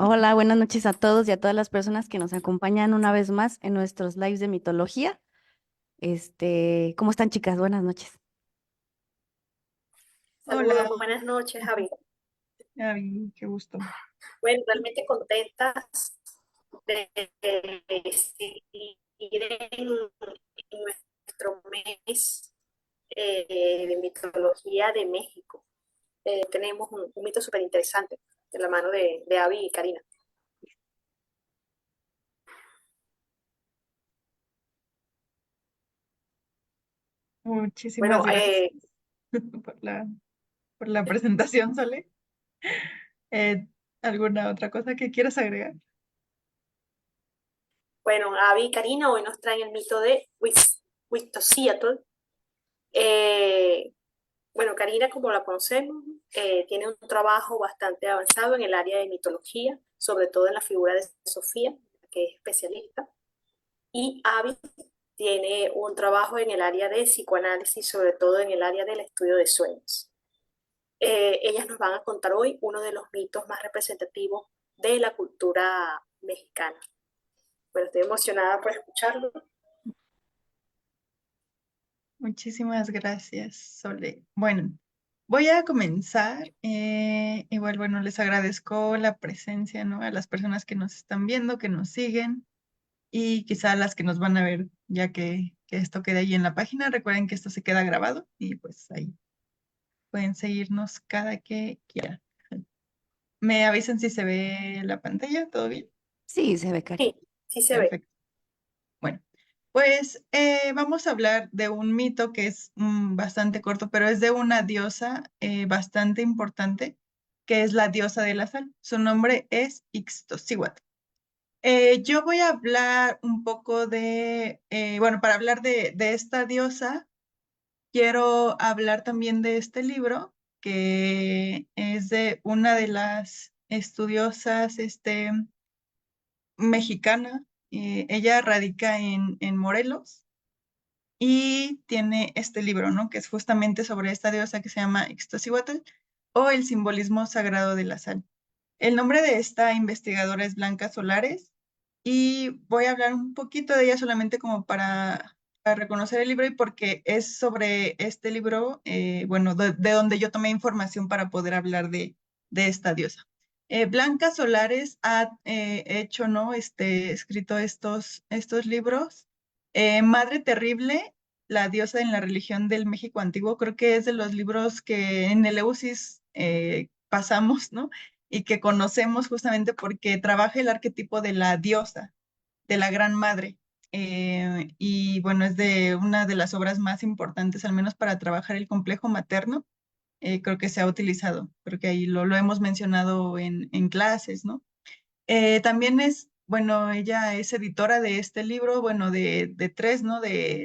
Hola, buenas noches a todos y a todas las personas que nos acompañan una vez más en nuestros lives de mitología. ¿Cómo están, chicas? Buenas noches. Saludos, Hola, buenas noches, Javi. Gaby, qué gusto. Bueno, realmente contentas de seguir en nuestro mes de mitología de México. Tenemos un mito súper interesante de la mano de Avi y Karina. Muchísimas Bueno, gracias por la presentación, Sole. Eh, ¿Alguna otra cosa que quieras agregar? bueno, Avi y Karina hoy nos traen el mito de Huitzilopochtli. Eh, Bueno, Karina, como la conocemos, tiene un trabajo bastante avanzado en el área de mitología, sobre todo en la figura de Sofía, que es especialista, y Avi tiene un trabajo en el área de psicoanálisis, sobre todo en el área del estudio de sueños. Ellas nos van a contar hoy uno de los mitos más representativos de la cultura mexicana. Bueno, estoy emocionada por escucharlo. Muchísimas gracias, Sole. Bueno, voy a comenzar. Igual, bueno, les agradezco la presencia, ¿no? A las personas que nos están viendo, que nos siguen y quizá a las que nos van a ver ya que esto quede ahí en la página. Recuerden que esto se queda grabado y pues ahí pueden seguirnos cada que quieran. ¿Me avisan si se ve la pantalla? ¿Todo bien? Sí, se ve, Cari. Sí, sí se ve. Perfecto. Bueno, pues vamos a hablar de un mito que es bastante corto, pero es de una diosa bastante importante, que es la diosa de la sal. Su nombre es Ixtocíhuatl. Yo voy a hablar un poco bueno, para hablar de esta diosa, quiero hablar también de este libro, que es de una de las estudiosas, mexicana. Ella radica en Morelos y tiene este libro, ¿no? Que es justamente sobre esta diosa que se llama Ixtocíhuatl o el simbolismo sagrado de la sal. El nombre de esta investigadora es Blanca Solares y voy a hablar un poquito de ella solamente como para reconocer el libro y porque es sobre este libro, bueno, de donde yo tomé información para poder hablar de esta diosa. Blanca Solares ha hecho, ¿no? Escrito estos libros. Madre Terrible, la diosa en la religión del México antiguo, creo que es de los libros que en el Eleusis pasamos, ¿no? Y que conocemos justamente porque trabaja el arquetipo de la diosa, de la gran madre. Y bueno, es de una de las obras más importantes, al menos para trabajar el complejo materno. Creo que se ha utilizado, creo que ahí lo hemos mencionado en clases, ¿no? También bueno, ella es editora de este libro, bueno, de tres, ¿no? De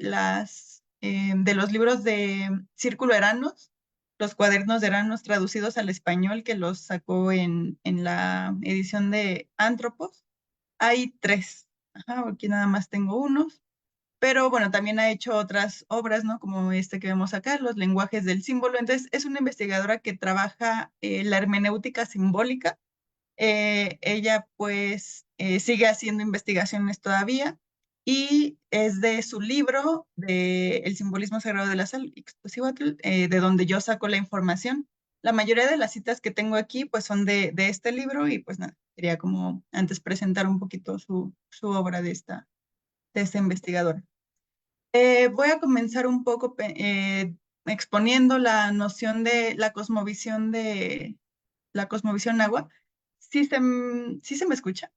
los libros de Círculo Eranos, los cuadernos de Eranos traducidos al español, que los sacó en la edición de Antropos. Hay tres, ajá, aquí nada más tengo unos, pero bueno, también ha hecho otras obras, ¿no? Como este que vemos acá, los lenguajes del símbolo. Entonces, es una investigadora que trabaja la hermenéutica simbólica. Ella pues sigue haciendo investigaciones todavía y es de su libro de El simbolismo sagrado de la sal, Ixtocíhuatl, de donde yo saco la información. La mayoría de las citas que tengo aquí pues son de este libro y pues nada, quería como antes presentar un poquito su obra de esta investigadora. Voy a comenzar un poco exponiendo la noción de la cosmovisión agua. Sí se me escucha,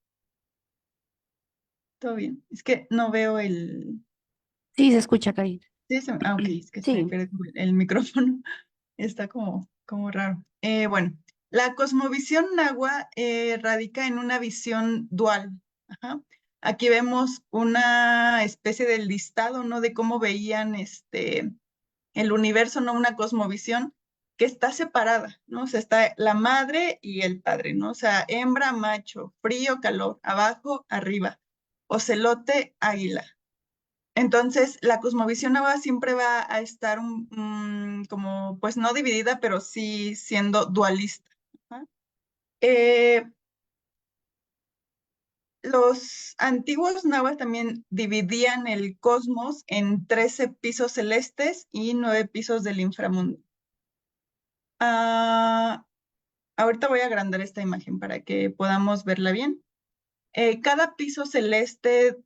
todo bien. Es que no veo Sí, se escucha, Cari. ok, es que se me Sí. pierde como el micrófono. Está como raro. Bueno, la cosmovisión nahua radica en una visión dual. Ajá. Aquí vemos una especie de listado, ¿no? De cómo veían el universo, ¿no? Una cosmovisión que está separada, ¿no? O sea, está la madre y el padre, ¿no? O sea, hembra, macho, frío, calor, abajo, arriba, ocelote, águila. Entonces, la cosmovisión ahora siempre va a estar como, pues no dividida, pero sí siendo dualista. ¿Ah? Eh, Los antiguos nahuas también dividían el cosmos en 13 pisos celestes y 9 pisos del inframundo. Ah, ahorita voy a agrandar esta imagen para que podamos verla bien. Cada piso celeste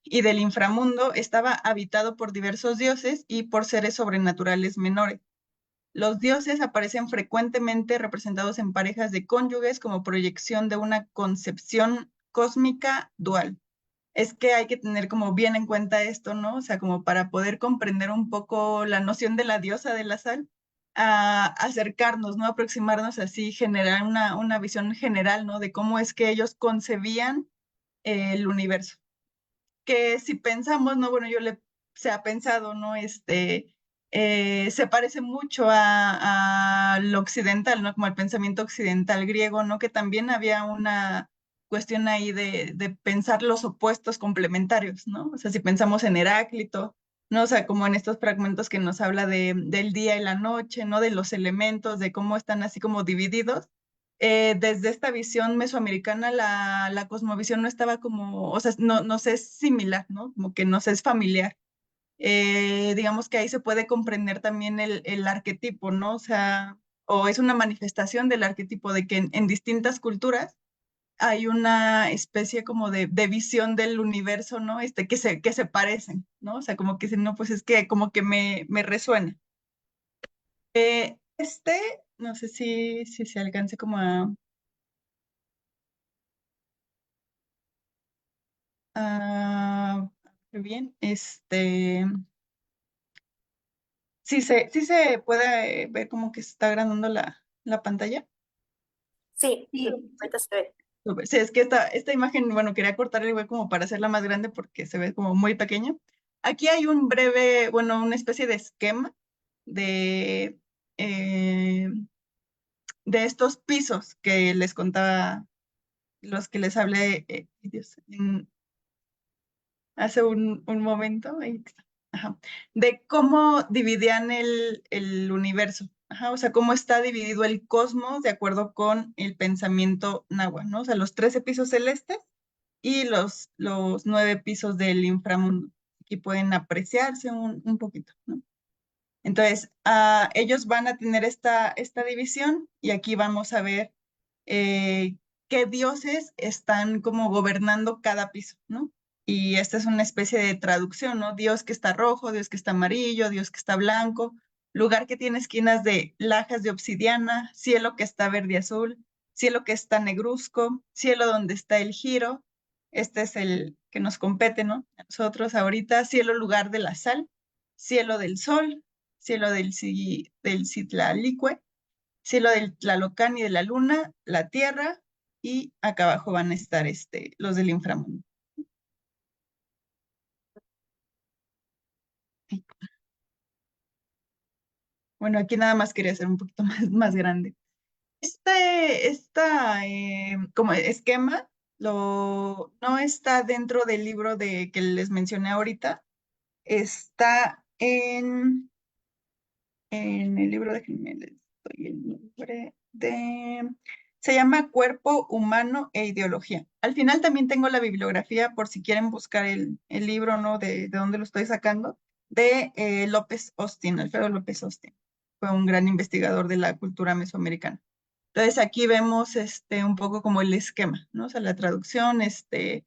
y del inframundo estaba habitado por diversos dioses y por seres sobrenaturales menores. Los dioses aparecen frecuentemente representados en parejas de cónyuges como proyección de una concepción cósmica dual. Es que hay que tener como bien en cuenta esto, ¿no? O sea, como para poder comprender un poco la noción de la diosa de la sal, a acercarnos, ¿no? Aproximarnos así, generar una visión general, ¿no? De cómo es que ellos concebían el universo. Que si pensamos, ¿no? Bueno, se ha pensado, ¿no? Se parece mucho a lo occidental, ¿no? Como al pensamiento occidental griego, ¿no? Que también había una cuestión ahí de pensar los opuestos complementarios, ¿no? O sea, si pensamos en Heráclito, ¿no? O sea, como en estos fragmentos que nos habla del día y la noche, ¿no? De los elementos, de cómo están así como divididos. Desde esta visión mesoamericana, la cosmovisión no estaba como, o sea, nos es similar, ¿no? Como que nos es familiar. Digamos que ahí se puede comprender también el arquetipo, ¿no? O sea, o es una manifestación del arquetipo de que en distintas culturas hay una especie como de visión del universo, ¿no? Que se parecen, ¿no? O sea, como que no, pues es que como que me resuena. No sé si se alcance como a ver bien, sí se puede ver como que se está agrandando la pantalla. Sí, Sí. ahorita se ve. Súper. Sí, es que esta imagen, bueno, quería cortarla igual como para hacerla más grande porque se ve como muy pequeña. Aquí hay un breve, bueno, una especie de esquema de, eh, de estos pisos que les contaba, los que les hablé, ay, Dios, hace un momento. Ahí está. Ajá. De cómo dividían el universo. Ajá, o sea, cómo está dividido el cosmos de acuerdo con el pensamiento náhuatl, ¿no? O sea, los 13 pisos celestes y los 9 pisos del inframundo. Aquí pueden apreciarse un poquito, ¿no? Entonces, ellos van a tener esta división y aquí vamos a ver eh, qué dioses están como gobernando cada piso, ¿no? Y esta es una especie de traducción, ¿no? Dios que está rojo, Dios que está amarillo, Dios que está blanco, lugar que tiene esquinas de lajas de obsidiana, cielo que está verde y azul, cielo que está negruzco, cielo donde está el giro. Este es el que nos compete, ¿no? A nosotros ahorita, cielo lugar de la sal, cielo del sol, cielo del Citlalicue, cielo del Tlalocán y de la luna, la tierra, y acá abajo van a estar los del inframundo. Bueno, aquí nada más quería hacer un poquito más grande. Como esquema no está dentro del libro que les mencioné ahorita, está en el libro, déjenme les doy el nombre se llama Cuerpo Humano e Ideología. Al final también tengo la bibliografía por si quieren buscar el libro, ¿no? De dónde lo estoy sacando, de López Austin, Alfredo López Austin. Fue un gran investigador de la cultura mesoamericana. Entonces aquí vemos un poco como el esquema, ¿no? O sea, la traducción, eh,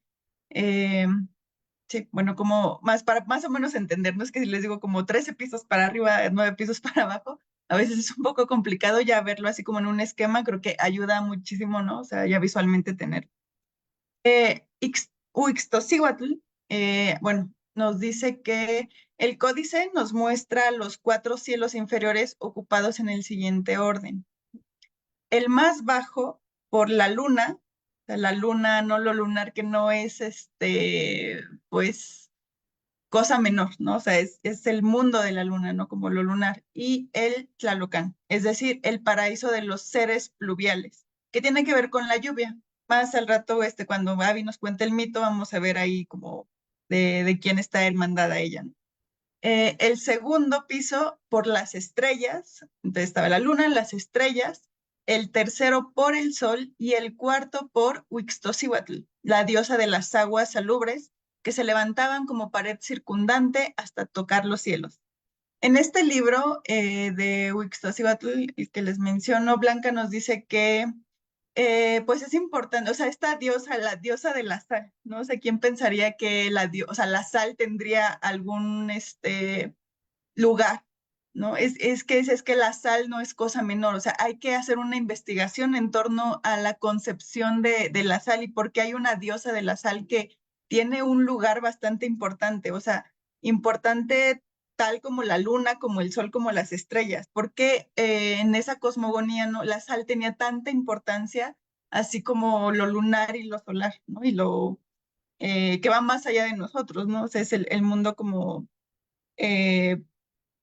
sí, bueno, como para más o menos entender, no es que si les digo como 13 pisos para arriba, 9 pisos para abajo, a veces es un poco complicado ya verlo así como en un esquema, creo que ayuda muchísimo, ¿no? O sea, ya visualmente tener. Huixtocíhuatl, bueno, nos dice que el códice nos muestra los 4 cielos inferiores ocupados en el siguiente orden. El más bajo por la luna, o sea, la luna, no lo lunar, que no es pues cosa menor, ¿no? O sea, es el mundo de la luna, ¿no? Como lo lunar. Y el Tlalocán, es decir, el paraíso de los seres pluviales, que tiene que ver con la lluvia. Más al rato, cuando Abby nos cuente el mito, vamos a ver ahí como de quién está hermandada ella, ¿no? El segundo piso por las estrellas, entonces estaba la luna, las estrellas, el tercero por el sol y el cuarto por Huixtocíhuatl, la diosa de las aguas salubres, que se levantaban como pared circundante hasta tocar los cielos. En este libro de Huixtocíhuatl, el que les menciono, Blanca nos dice que pues es importante, o sea, esta diosa, la diosa de la sal, ¿no? O sea, ¿quién pensaría que o sea, la sal tendría algún lugar, ¿no? Es que la sal no es cosa menor, o sea, hay que hacer una investigación en torno a la concepción de la sal y por qué hay una diosa de la sal que tiene un lugar bastante importante, o sea, importante tal como la luna, como el sol, como las estrellas. Porque en esa cosmogonía, ¿no? La sal tenía tanta importancia, así como lo lunar y lo solar, ¿no? Y lo que va más allá de nosotros, ¿no? O sea, es el mundo como eh,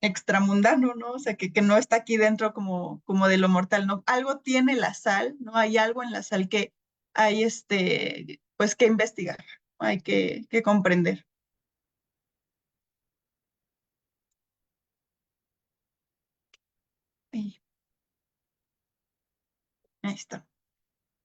extramundano, ¿no? O sea, que no está aquí dentro como de lo mortal, ¿no? Algo tiene la sal, ¿no? Hay algo en la sal que hay, pues, que investigar, ¿no? Hay que comprender. Ahí, ahí está.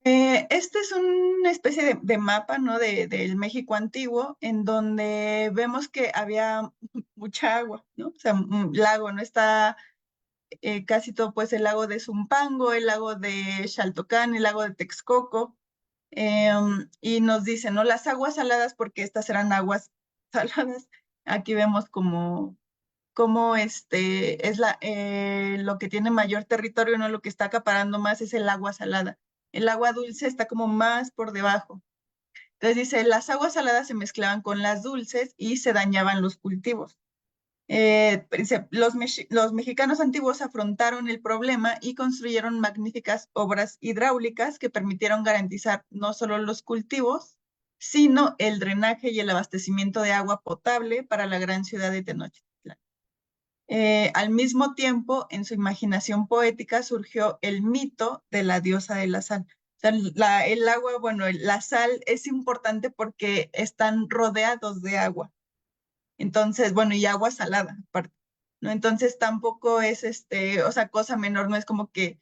Este es una especie de mapa, ¿no? Del México antiguo, en donde vemos que había mucha agua, ¿no? O sea, un lago, ¿no? Está casi todo, pues, el lago de Zumpango, el lago de Xaltocán, el lago de Texcoco, y nos dicen, ¿no? Las aguas saladas, porque estas eran aguas saladas. Aquí vemos como es lo que tiene mayor territorio, ¿no? Lo que está acaparando más es el agua salada. El agua dulce está como más por debajo. Entonces dice, las aguas saladas se mezclaban con las dulces y se dañaban los cultivos. Dice, los mexicanos antiguos afrontaron el problema y construyeron magníficas obras hidráulicas que permitieron garantizar no solo los cultivos, sino el drenaje y el abastecimiento de agua potable para la gran ciudad de Tenochtitlan. Al mismo tiempo, en su imaginación poética surgió el mito de la diosa de la sal. O sea, el agua, bueno, la sal es importante porque están rodeados de agua. Entonces, bueno, y agua salada, aparte, ¿no? Entonces tampoco es o sea, cosa menor, no es como que,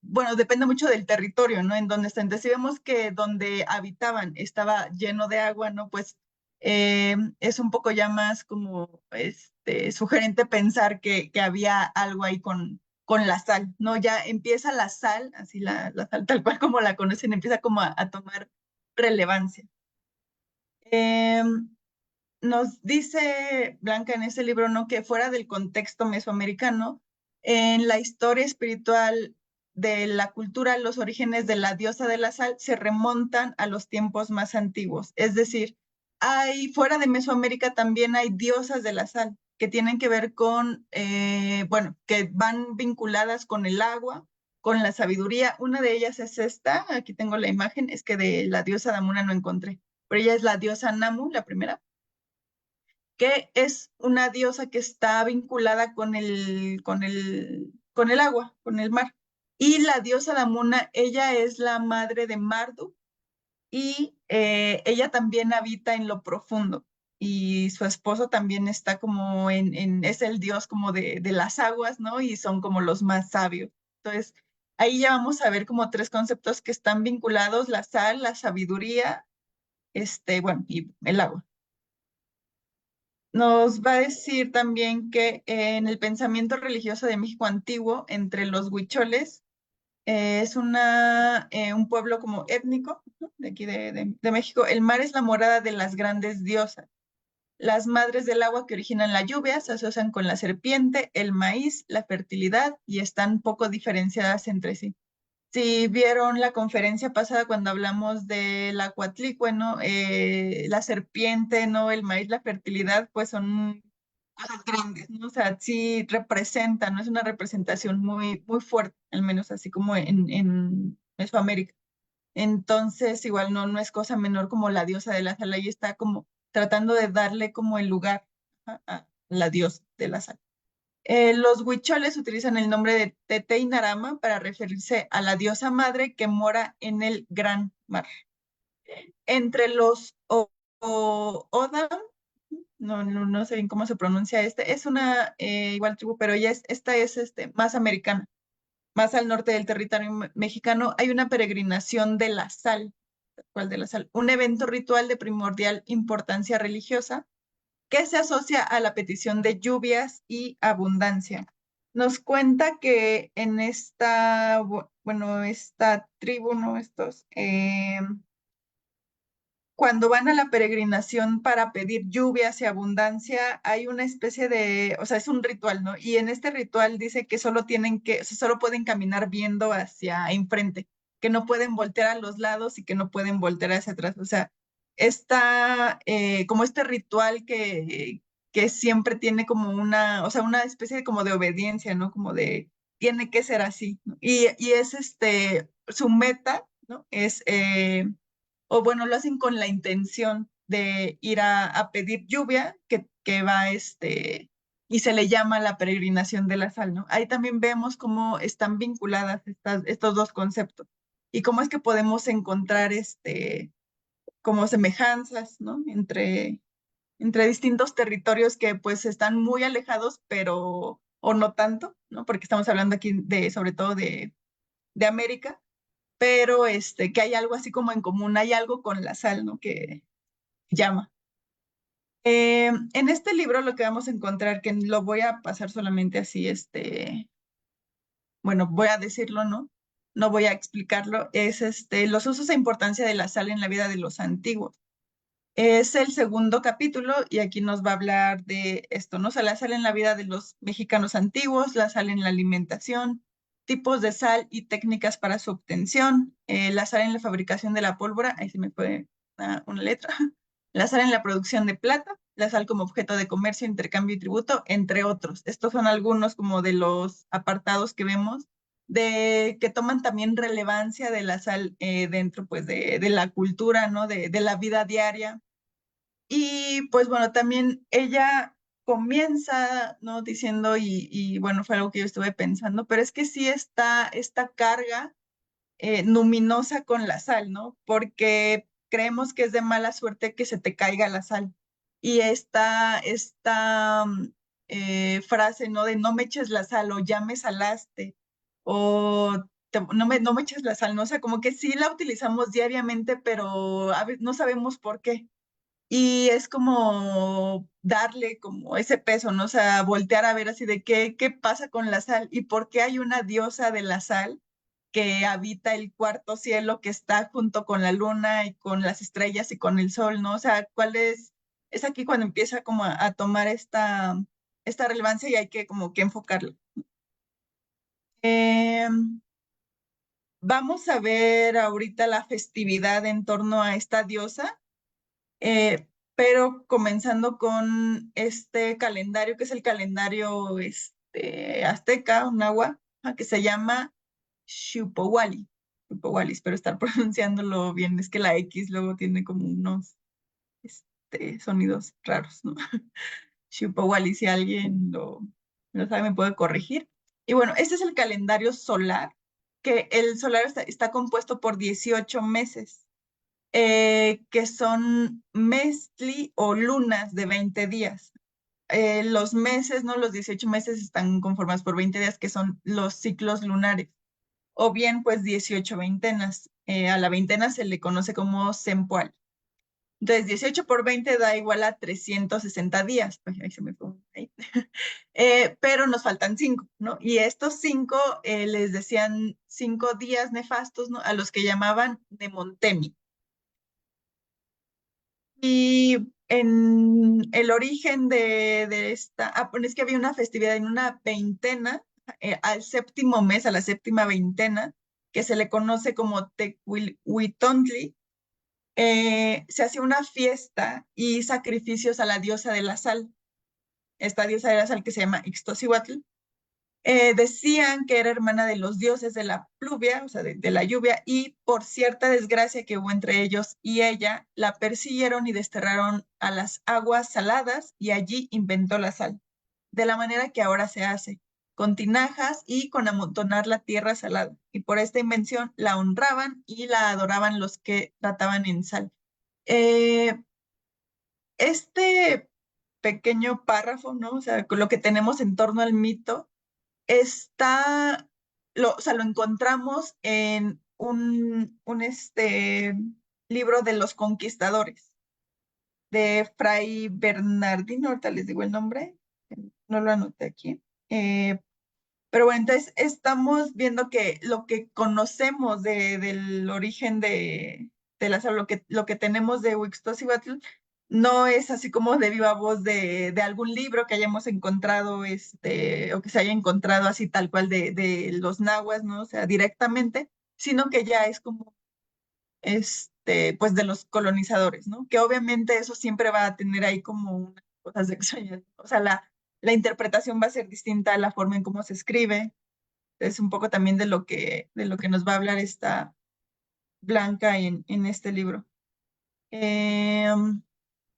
bueno, depende mucho del territorio, ¿no? En donde está. Entonces, si vemos que donde habitaban estaba lleno de agua, ¿no? Pues es un poco ya más como, sugerente pensar que había algo ahí con la sal, ¿no? Ya empieza la sal, así la sal tal cual como la conocen, empieza como a tomar relevancia. Em, Nos dice Blanca en ese libro, ¿no? Que fuera del contexto mesoamericano, en la historia espiritual de la cultura, los orígenes de la diosa de la sal se remontan a los tiempos más antiguos. Es decir, fuera de Mesoamérica también hay diosas de la sal que tienen que ver con, bueno, que van vinculadas con el agua, con la sabiduría. Una de ellas es esta, aquí tengo la imagen, es que de la diosa Damuna no encontré, pero ella es la diosa Namu, la primera, que es una diosa que está vinculada con el agua, con el mar. Y la diosa Damuna, ella es la madre de Marduk y ella también habita en lo profundo. Y su esposo también está como es el dios como de las aguas, ¿no? Y son como los más sabios. Entonces, ahí ya vamos a ver como tres conceptos que están vinculados: la sal, la sabiduría, bueno, y el agua. Nos va a decir también que en el pensamiento religioso de México antiguo, entre los huicholes, es un pueblo como étnico, ¿no? De aquí de México. El mar es la morada de las grandes diosas. Las madres del agua que originan la lluvia se asocian con la serpiente, el maíz, la fertilidad y están poco diferenciadas entre sí. Si vieron la conferencia pasada cuando hablamos del acuatlicue, ¿no? La serpiente, ¿no? El maíz, la fertilidad, pues son cosas grandes, ¿no? O sea, sí representan, ¿no? Es una representación muy, muy fuerte, al menos así como en Mesoamérica. Entonces, igual no es cosa menor como la diosa de la sal, ahí está como tratando de darle como el lugar a la diosa de la sal. Los huicholes utilizan el nombre de Teteinarama para referirse a la diosa madre que mora en el gran mar. Entre los Odam, no sé bien cómo se pronuncia es una igual tribu, pero esta es más americana. más al norte del territorio mexicano, hay una peregrinación de la sal, ¿cuál de la sal? Un evento ritual de primordial importancia religiosa que se asocia a la petición de lluvias y abundancia. Nos cuenta que en esta, bueno, esta tribu, ¿no? Cuando van a la peregrinación para pedir lluvias y abundancia, hay una especie de, o sea, es un ritual, ¿no? Y en este ritual dice que solo tienen que, o sea, solo pueden caminar viendo hacia enfrente, que no pueden voltear a los lados y que no pueden voltear hacia atrás. O sea, está como este ritual que siempre tiene como una, o sea, una especie de como de obediencia, ¿no? Como de, tiene que ser así, ¿no? Y es su meta, ¿no? O bueno, lo hacen con la intención de ir a pedir lluvia, que va y se le llama la peregrinación de la sal, ¿no? Ahí también vemos cómo están vinculadas estos dos conceptos y cómo es que podemos encontrar como semejanzas, ¿no? Entre distintos territorios que pues están muy alejados, pero, o no tanto, ¿no? Porque estamos hablando aquí sobre todo de América, pero que hay algo así como en común, hay algo con la sal, ¿no? Que llama. En este libro lo que vamos a encontrar, que lo voy a pasar solamente así, bueno, voy a decirlo, ¿no? No voy a explicarlo, es los usos e importancia de la sal en la vida de los antiguos. Es el segundo capítulo y aquí nos va a hablar de esto, ¿no? O sea, la sal en la vida de los mexicanos antiguos, la sal en la alimentación, tipos de sal y técnicas para su obtención, la sal en la fabricación de la pólvora, ahí se me fue una letra, la sal en la producción de plata, la sal como objeto de comercio, intercambio y tributo, entre otros. Estos son algunos como de los apartados que vemos de que toman también relevancia de la sal dentro pues de la cultura, ¿no? De la vida diaria. Y pues bueno, también ella comienza, ¿no? Diciendo, y bueno, fue algo que yo estuve pensando, pero es que sí está esta carga luminosa con la sal, ¿no? Porque creemos que es de mala suerte que se te caiga la sal. Y esta frase, ¿no? De no me eches la sal o ya me salaste o no me eches la sal, ¿no? O sea, como que sí la utilizamos diariamente, pero a veces no sabemos por qué. Y es como darle como ese peso, ¿no? O sea, voltear a ver así de qué pasa con la sal y por qué hay una diosa de la sal que habita el cuarto cielo que está junto con la luna y con las estrellas y con el sol, ¿no? O sea, ¿cuál es aquí cuando empieza como a tomar esta relevancia y hay que como que enfocarla. Vamos a ver ahorita la festividad en torno a esta diosa. Pero comenzando con este calendario, que es el calendario azteca, o náhuatl, que se llama Xupowali. Xupowali, espero estar pronunciándolo bien, es que la X luego tiene como unos sonidos raros, ¿no? Xupowali, si alguien lo sabe, me puede corregir. Y bueno, este es el calendario solar, que el solar está compuesto por 18 meses que son mestli o lunas de 20 días. Los meses, ¿no? Los 18 meses están conformados por 20 días, que son los ciclos lunares, o bien pues 18 veintenas. A la veintena se le conoce como sempoal. Entonces, 18 por 20 da igual a 360 días. Ay, ahí se me fue. Ahí. Pero nos faltan 5, ¿no? Y estos 5 les decían 5 días nefastos, ¿no? A los que llamaban Nemontemi. Y en el origen de esta, bueno, es que había una festividad en una veintena, al séptimo mes, a la séptima veintena, que se le conoce como Tecuihuitontli, se hacía una fiesta y sacrificios a la diosa de la sal, esta diosa de la sal que se llama Ixtocihuatl. Decían que era hermana de los dioses de la pluvia, o sea, de la lluvia, y por cierta desgracia que hubo entre ellos y ella, la persiguieron y desterraron a las aguas saladas y allí inventó la sal, de la manera que ahora se hace, con tinajas y con amontonar la tierra salada. Y por esta invención la honraban y la adoraban los que trataban en sal. Eh, este pequeño párrafo, ¿no? O sea, con lo que tenemos en torno al mito, está o sea, lo encontramos en libro de los conquistadores, de Fray Bernardino, ahorita les digo el nombre, no lo anoté aquí. Pero bueno, entonces estamos viendo que lo que conocemos del origen de la sal, lo que tenemos de Huixtócihuatl, no es así como de viva voz de algún libro que hayamos encontrado, o que se haya encontrado así tal cual de los nahuas, ¿no? O sea, directamente, sino que ya es como, pues de los colonizadores, ¿no? Que obviamente eso siempre va a tener ahí como unas cosas extrañas. O sea, la interpretación va a ser distinta a la forma en cómo se escribe. Es un poco también de lo que nos va a hablar esta Blanca en este libro.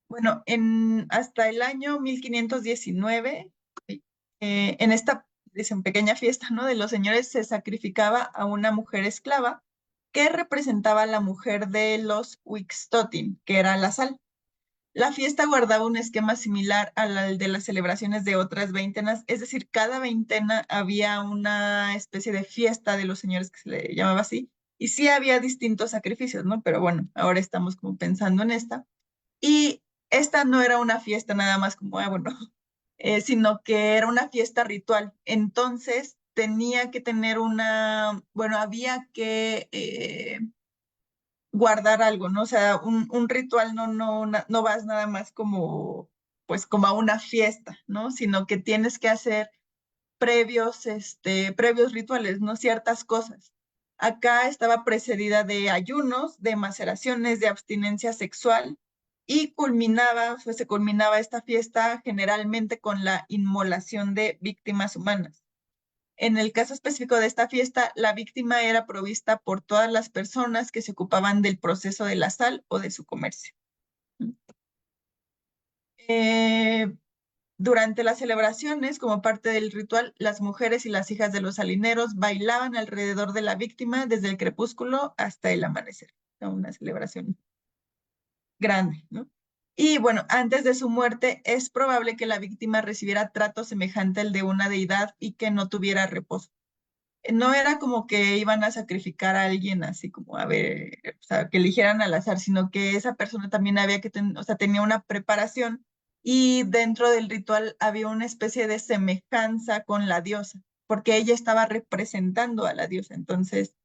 Bueno, hasta el año 1519, en esta, dicen, pequeña fiesta, ¿no? De los señores se sacrificaba a una mujer esclava que representaba a la mujer de los Huixtotin, que era la sal. La fiesta guardaba un esquema similar al de las celebraciones de otras veintenas, es decir, cada veintena había una especie de fiesta de los señores que se le llamaba así, y sí había distintos sacrificios, ¿no? Pero bueno, ahora estamos como pensando en esta. Y esta no era una fiesta nada más como, bueno, sino que era una fiesta ritual. Entonces tenía que tener bueno, había que guardar algo, ¿no? O sea, un ritual no vas nada más como, pues como a una fiesta, ¿no? Sino que tienes que hacer previos rituales, ¿no? Ciertas cosas. Acá estaba precedida de ayunos, de maceraciones, de abstinencia sexual y se culminaba esta fiesta generalmente con la inmolación de víctimas humanas. En el caso específico de esta fiesta, la víctima era provista por todas las personas que se ocupaban del proceso de la sal o de su comercio. Eh, Durante las celebraciones, como parte del ritual, las mujeres y las hijas de los salineros bailaban alrededor de la víctima desde el crepúsculo hasta el amanecer. Era una celebración grande, ¿no? Y bueno, antes de su muerte, es probable que la víctima recibiera trato semejante al de una deidad y que no tuviera reposo. No era como que iban a sacrificar a alguien así como, a ver, o sea, que eligieran al azar, sino que esa persona también había o sea, tenía una preparación y dentro del ritual había una especie de semejanza con la diosa, porque ella estaba representando a la diosa. Entonces,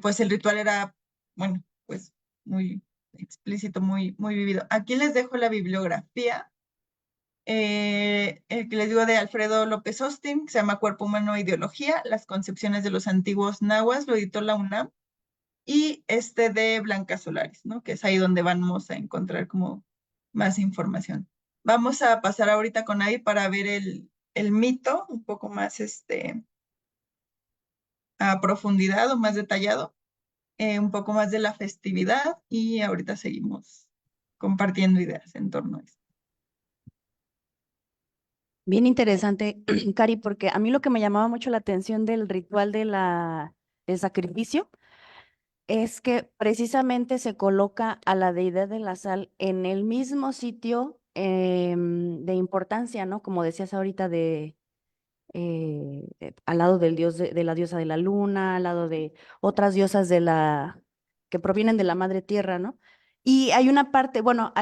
pues el ritual era, bueno, pues muy explícito, muy, muy vivido. Aquí les dejo la bibliografía, el que les digo de Alfredo López Austin, que se llama Cuerpo Humano e Ideología, las concepciones de los antiguos nahuas, lo editó la UNAM, y este de Blanca Solares, ¿no? Que es ahí donde vamos a encontrar como más información. Vamos a pasar ahorita con ahí para ver el mito un poco más a profundidad o más detallado, un poco más de la festividad, y ahorita seguimos compartiendo ideas en torno a eso. Bien interesante, Cari, porque a mí lo que me llamaba mucho la atención del ritual del sacrificio es que precisamente se coloca a la deidad de la sal en el mismo sitio de importancia, ¿no? Como decías ahorita, al lado del dios de la diosa de la luna, al lado de otras diosas que provienen de la madre tierra, ¿no? Y hay una parte, bueno,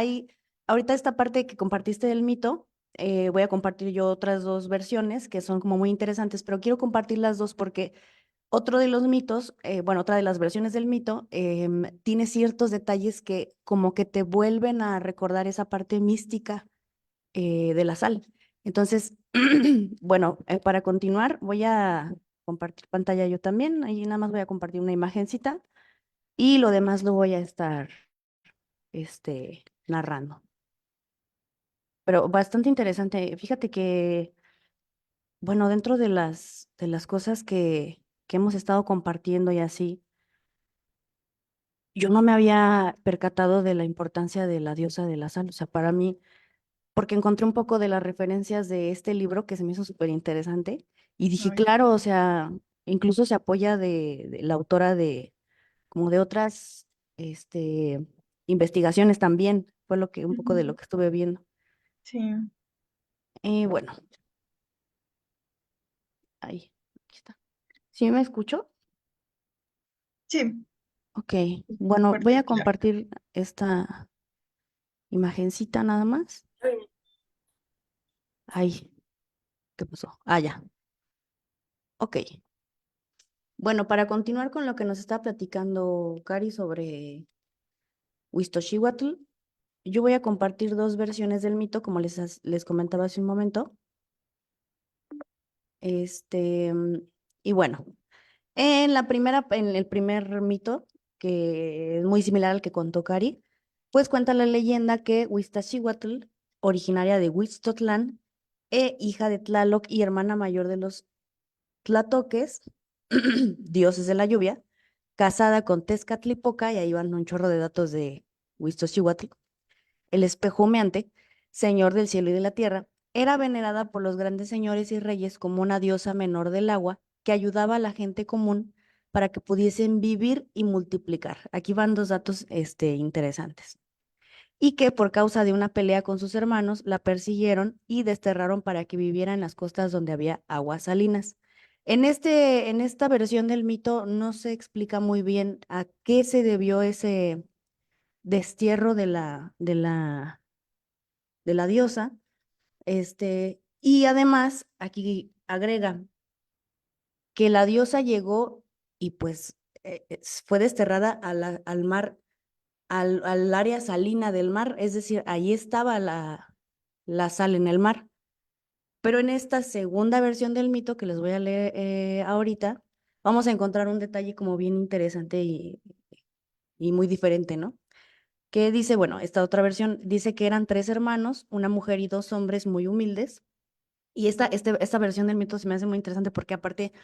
ahorita esta parte que compartiste del mito, voy a compartir yo otras dos versiones que son como muy interesantes, pero quiero compartir las dos porque otro de los mitos, bueno, otra de las versiones del mito, tiene ciertos detalles que como que te vuelven a recordar esa parte mística de la sal. Entonces, bueno, para continuar, voy a compartir pantalla yo también. Ahí nada más voy a compartir una imagencita y lo demás lo voy a estar narrando. Pero bastante interesante. Fíjate que, bueno, dentro de las cosas que hemos estado compartiendo y así, yo no me había percatado de la importancia de la diosa de la sal. O sea, para mí, porque encontré un poco de las referencias de este libro que se me hizo súper interesante y dije, Ay, claro, o sea, incluso se apoya de la autora como de otras, este, investigaciones también, fue un poco de lo ujú, que estuve viendo. sí. Bueno, ahí, aquí está. ¿Sí me escucho? Sí, Ok, bueno, voy fuerte y a claro. compartir esta imagencita nada más. Ay, ¿qué pasó? Ah, ya. Ok. Bueno, para continuar con lo que nos está platicando Cari sobre Huixtocíhuatl, yo voy a compartir dos versiones del mito, como les comentaba hace un momento. Este, y bueno, en el primer mito, que es muy similar al que contó Cari, pues cuenta la leyenda que Huixtacíhuatl, originaria de Huixtotlán, hija de Tlaloc y hermana mayor de los tlatoques, dioses de la lluvia, casada con Tezcatlipoca, y ahí van un chorro de datos de Huixtocíhuatl, el espejo humeante, señor del cielo y de la tierra, era venerada por los grandes señores y reyes como una diosa menor del agua que ayudaba a la gente común para que pudiesen vivir y multiplicar. Aquí van dos datos interesantes. Y que por causa de una pelea con sus hermanos la persiguieron y desterraron para que viviera en las costas donde había aguas salinas. En esta versión del mito no se explica muy bien a qué se debió ese destierro de la diosa. Y además, aquí agrega que la diosa llegó y pues fue desterrada al mar, al área salina del mar, es decir, ahí estaba la sal en el mar. Pero en esta segunda versión del mito que les voy a leer ahorita, vamos a encontrar un detalle como bien interesante y muy diferente, ¿no? Que dice, bueno, esta otra versión dice que eran tres hermanos, una mujer y dos hombres muy humildes. Y esta versión del mito se me hace muy interesante porque aparte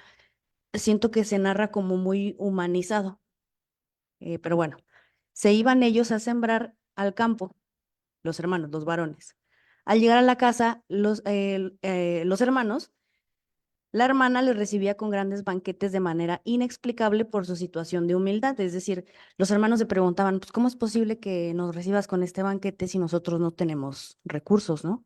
siento que se narra como muy humanizado. Pero bueno, se iban ellos a sembrar al campo, los hermanos, los varones. Al llegar a la casa, los hermanos, la hermana les recibía con grandes banquetes de manera inexplicable por su situación de humildad. Es decir, los hermanos se preguntaban, pues, ¿cómo es posible que nos recibas con este banquete si nosotros no tenemos recursos, ¿no?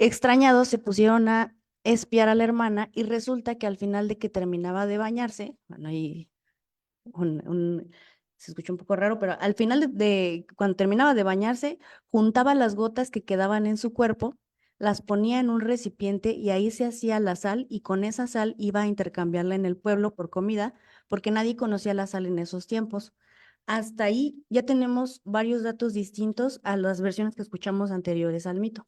Extrañados se pusieron a espiar a la hermana y resulta que al final de que terminaba de bañarse, bueno, ahí se escucha un poco raro, pero al final cuando terminaba de bañarse, juntaba las gotas que quedaban en su cuerpo, las ponía en un recipiente y ahí se hacía la sal y con esa sal iba a intercambiarla en el pueblo por comida, porque nadie conocía la sal en esos tiempos. Hasta ahí ya tenemos varios datos distintos a las versiones que escuchamos anteriores al mito.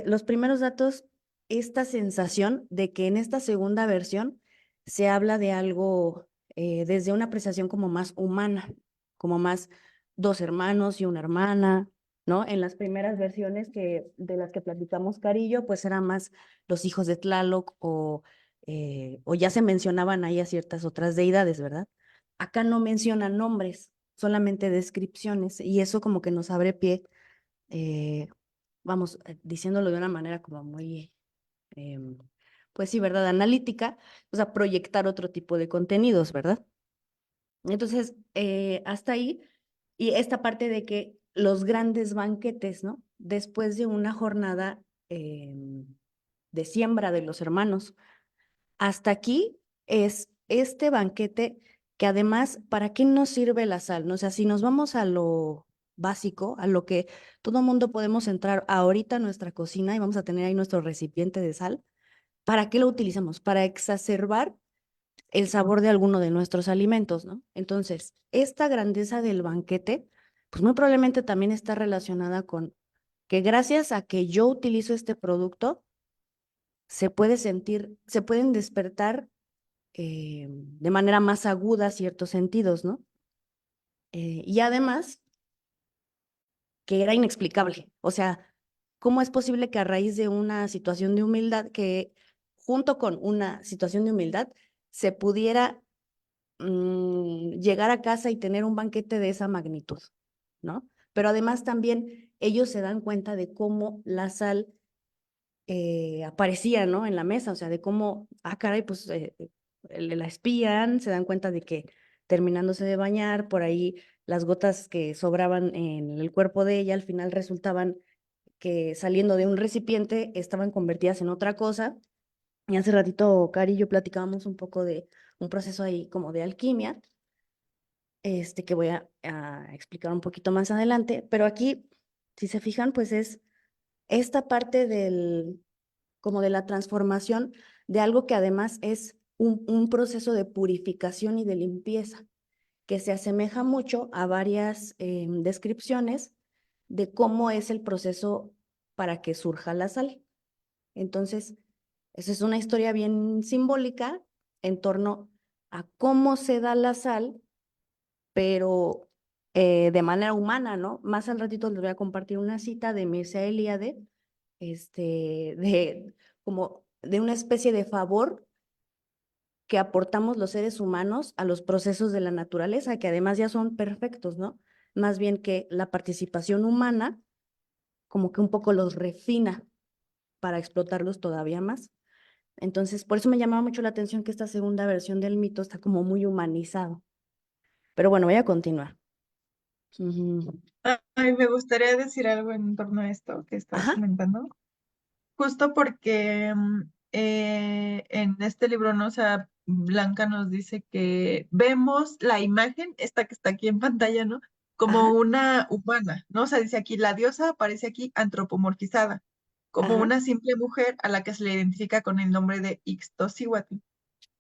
Los primeros datos, esta sensación de que en esta segunda versión se habla de algo desde una apreciación como más humana, como más dos hermanos y una hermana, ¿no? En las primeras versiones de las que platicamos Carillo, pues eran más los hijos de Tlaloc o ya se mencionaban ahí a ciertas otras deidades, ¿verdad? Acá no mencionan nombres, solamente descripciones, y eso como que nos abre pie eh, vamos, diciéndolo de una manera como muy, em, pues sí, ¿verdad? Analítica, o sea, proyectar otro tipo de contenidos, ¿verdad? Entonces, hasta ahí, y esta parte de que los grandes banquetes, ¿no? Después de una jornada de siembra de los hermanos, hasta aquí es este banquete que además, ¿para qué nos sirve la sal? ¿No? O sea, si nos vamos a lo básico, a lo que todo mundo podemos entrar ahorita a nuestra cocina y vamos a tener ahí nuestro recipiente de sal, ¿para qué lo utilizamos? Para exacerbar el sabor de alguno de nuestros alimentos, ¿no? Entonces, esta grandeza del banquete, pues muy probablemente también está relacionada con que gracias a que yo utilizo este producto, se pueden despertar de manera más aguda ciertos sentidos, ¿no? Y además, que era inexplicable. O sea, ¿cómo es posible que a raíz de una situación de humildad, que junto con una situación de humildad, se pudiera llegar a casa y tener un banquete de esa magnitud, ¿no? Pero además también ellos se dan cuenta de cómo la sal aparecía, ¿no? En la mesa, o sea, de cómo, caray, pues la espían, se dan cuenta de que terminándose de bañar, por ahí las gotas que sobraban en el cuerpo de ella al final resultaban que saliendo de un recipiente estaban convertidas en otra cosa Y hace ratito, Cari y yo platicábamos un poco de un proceso ahí como de alquimia, que voy a explicar un poquito más adelante, pero aquí, si se fijan, pues es esta parte como de la transformación de algo que además es un proceso de purificación y de limpieza, que se asemeja mucho a varias descripciones de cómo es el proceso para que surja la sal. Entonces, esa es una historia bien simbólica en torno a cómo se da la sal, pero de manera humana, ¿no? Más al ratito les voy a compartir una cita de Mircea Eliade, como de una especie de favor que aportamos los seres humanos a los procesos de la naturaleza, que además ya son perfectos, ¿no? Más bien que la participación humana como que un poco los refina para explotarlos todavía más. Entonces, por eso me llamaba mucho la atención que esta segunda versión del mito está como muy humanizado. Pero bueno, voy a continuar. Ujú. Ay, me gustaría decir algo en torno a esto que estabas Ajá, comentando, justo porque en este libro, ¿no? O sea, Blanca nos dice que vemos la imagen, esta que está aquí en pantalla, ¿no? Como ajá, una humana, ¿no? O sea, dice aquí, la diosa aparece aquí antropomorfizada, como ajá. una simple mujer a la que se le identifica con el nombre de Ixtocíhuatl.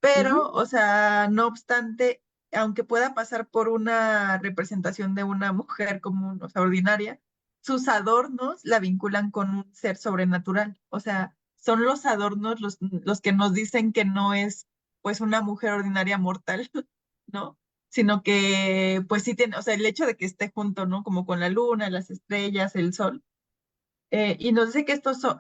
Pero, Ujú. o sea, no obstante, aunque pueda pasar por una representación de una mujer común, o sea, ordinaria, sus adornos la vinculan con un ser sobrenatural. O sea, son los adornos los que nos dicen que no es, pues, una mujer ordinaria mortal, ¿no? Sino que, pues sí tiene, o sea, el hecho de que esté junto, ¿no? Como con la luna, las estrellas, el sol, y nos dice que estos son,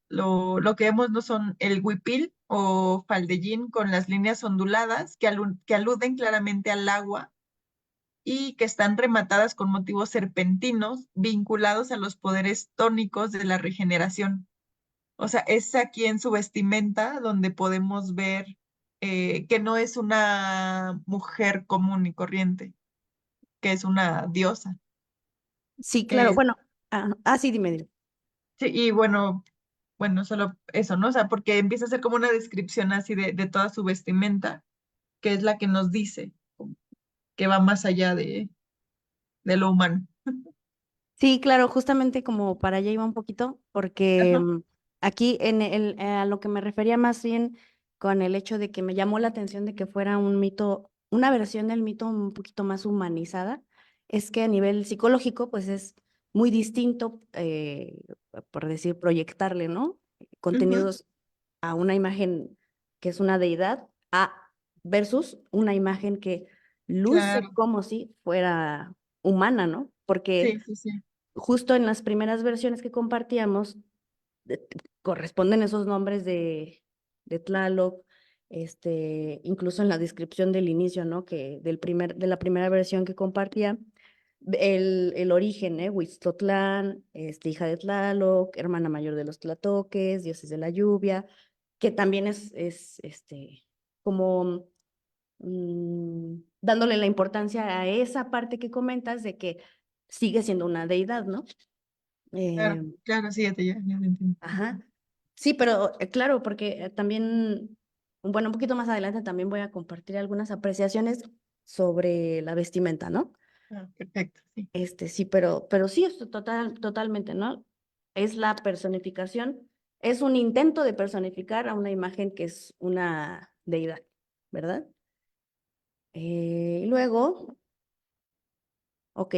lo que vemos no son el huipil o faldellín con las líneas onduladas que aluden claramente al agua y que están rematadas con motivos serpentinos vinculados a los poderes tónicos de la regeneración. O sea, es aquí en su vestimenta donde podemos ver que no es una mujer común y corriente, que es una diosa. Sí, claro. Eh, Bueno, sí, dime, dime. sí, y bueno, solo eso, ¿no? O sea, porque empieza a ser como una descripción así de toda su vestimenta, que es la que nos dice que va más allá de lo humano. Sí, claro, justamente como para allá iba un poquito, porque Ajá, aquí a lo que me refería más bien con el hecho de que me llamó la atención de que fuera un mito, una versión del mito un poquito más humanizada, es que a nivel psicológico, pues es muy distinto, por decir, proyectarle, ¿no? ujú, Contenidos a una imagen que es una deidad, versus una imagen que luce claro, como si fuera humana, ¿no? Porque sí, sí, sí, justo en las primeras versiones que compartíamos, de- corresponden esos nombres de Tlaloc, incluso en la descripción del inicio, ¿no? Que de la primera versión que compartía, el origen, Huixtotlán, hija de Tlaloc, hermana mayor de los tlatoques, dioses de la lluvia, que también es como dándole la importancia a esa parte que comentas de que sigue siendo una deidad, ¿no? claro, Eh, claro, sí, ya te entiendo. ajá. Sí, pero claro, porque también, bueno, un poquito más adelante también voy a compartir algunas apreciaciones sobre la vestimenta, ¿no? Ah, perfecto, sí, Sí, pero sí, esto totalmente, ¿no? Es la personificación, es un intento de personificar a una imagen que es una deidad, ¿verdad? Y luego, ok,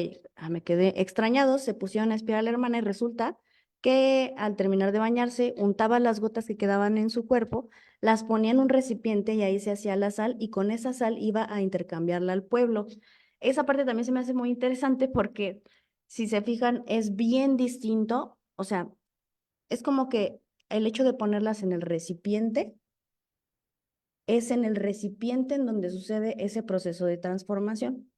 me quedé extrañado, se pusieron a espiar a la hermana y resulta que al terminar de bañarse untaba las gotas que quedaban en su cuerpo, las ponía en un recipiente y ahí se hacía la sal y con esa sal iba a intercambiarla al pueblo. Esa parte también se me hace muy interesante porque si se fijan es bien distinto, o sea, es como que el hecho de ponerlas en el recipiente es en el recipiente en donde sucede ese proceso de transformación.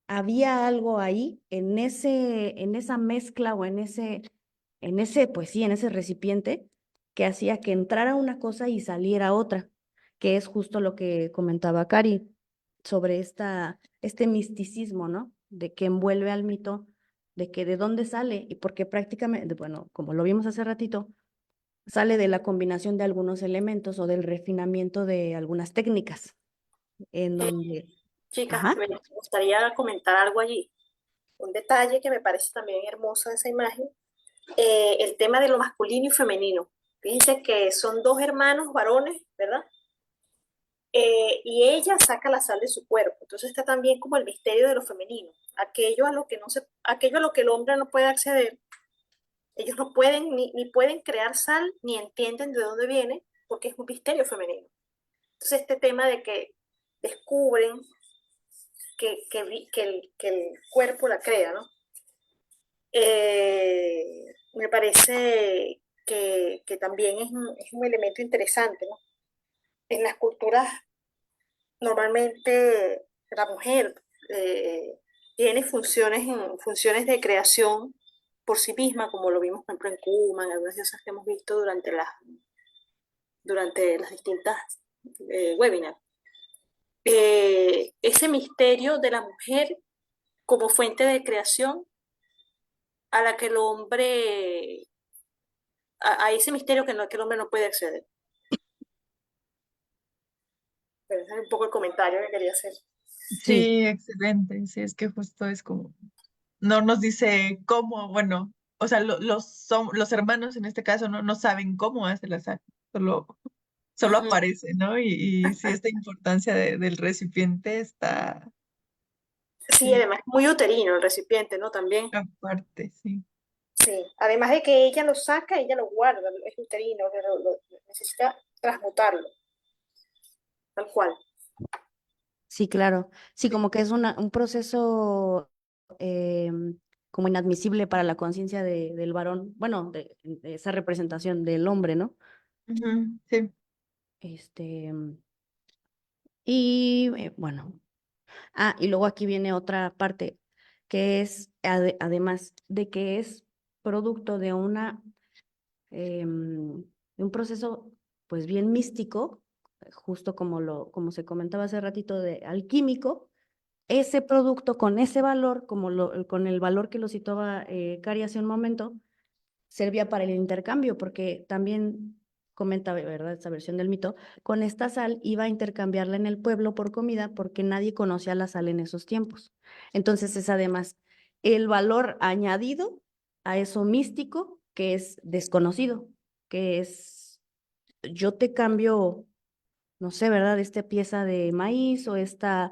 Había algo ahí en esa mezcla o pues sí, en ese recipiente que hacía que entrara una cosa y saliera otra, que es justo lo que comentaba Cari sobre este misticismo, ¿no? De que envuelve al mito, de que de dónde sale y porque prácticamente, bueno, como lo vimos hace ratito, sale de la combinación de algunos elementos o del refinamiento de algunas técnicas, en donde, Chicas, ajá, me gustaría comentar algo allí. Un detalle que me parece también hermoso de esa imagen, el tema de lo masculino y femenino. Fíjense que son dos hermanos varones, ¿verdad? Y ella saca la sal de su cuerpo. Entonces está también como el misterio de lo femenino, aquello a lo que no se, aquello a lo que el hombre no puede acceder. Ellos no pueden ni pueden crear sal ni entienden de dónde viene porque es un misterio femenino. Entonces este tema de que descubren que el cuerpo la crea, ¿no? Me parece que también es un elemento interesante, ¿no? En las culturas, normalmente la mujer tiene funciones de creación por sí misma, como lo vimos, por ejemplo, en Kuma, en algunas diosas que hemos visto durante las distintas webinars. Ese misterio de la mujer como fuente de creación a la que el hombre, a ese misterio que el hombre no puede acceder. Pero ese es un poco el comentario que quería hacer. sí, Sí, excelente. Sí, es que justo es como, no nos dice cómo, bueno, o sea, los hermanos en este caso no saben cómo hace la sal, solo, solo Ujú. aparece, ¿no? Y sí, esta importancia del recipiente está, Sí, sí, además es muy uterino el recipiente, ¿no? También. aparte, sí. Sí. Además de que ella lo saca, ella lo guarda, es uterino, pero necesita transmutarlo, tal cual. sí, claro. Sí, Sí. como que es un proceso como inadmisible para la conciencia del varón, bueno, de esa representación del hombre, ¿no? Ujú, sí. Este, y bueno, y luego aquí viene otra parte, que es, además de que es producto de de un proceso, pues bien místico, justo como se comentaba hace ratito, de alquímico, ese producto con ese valor, con el valor que lo citaba Cari hace un momento, servía para el intercambio, porque también comenta, ¿verdad? Esta versión del mito, con esta sal iba a intercambiarla en el pueblo por comida porque nadie conocía la sal en esos tiempos. Entonces es además el valor añadido a eso místico que es desconocido, que es yo te cambio, no sé, ¿verdad? Esta pieza de maíz o este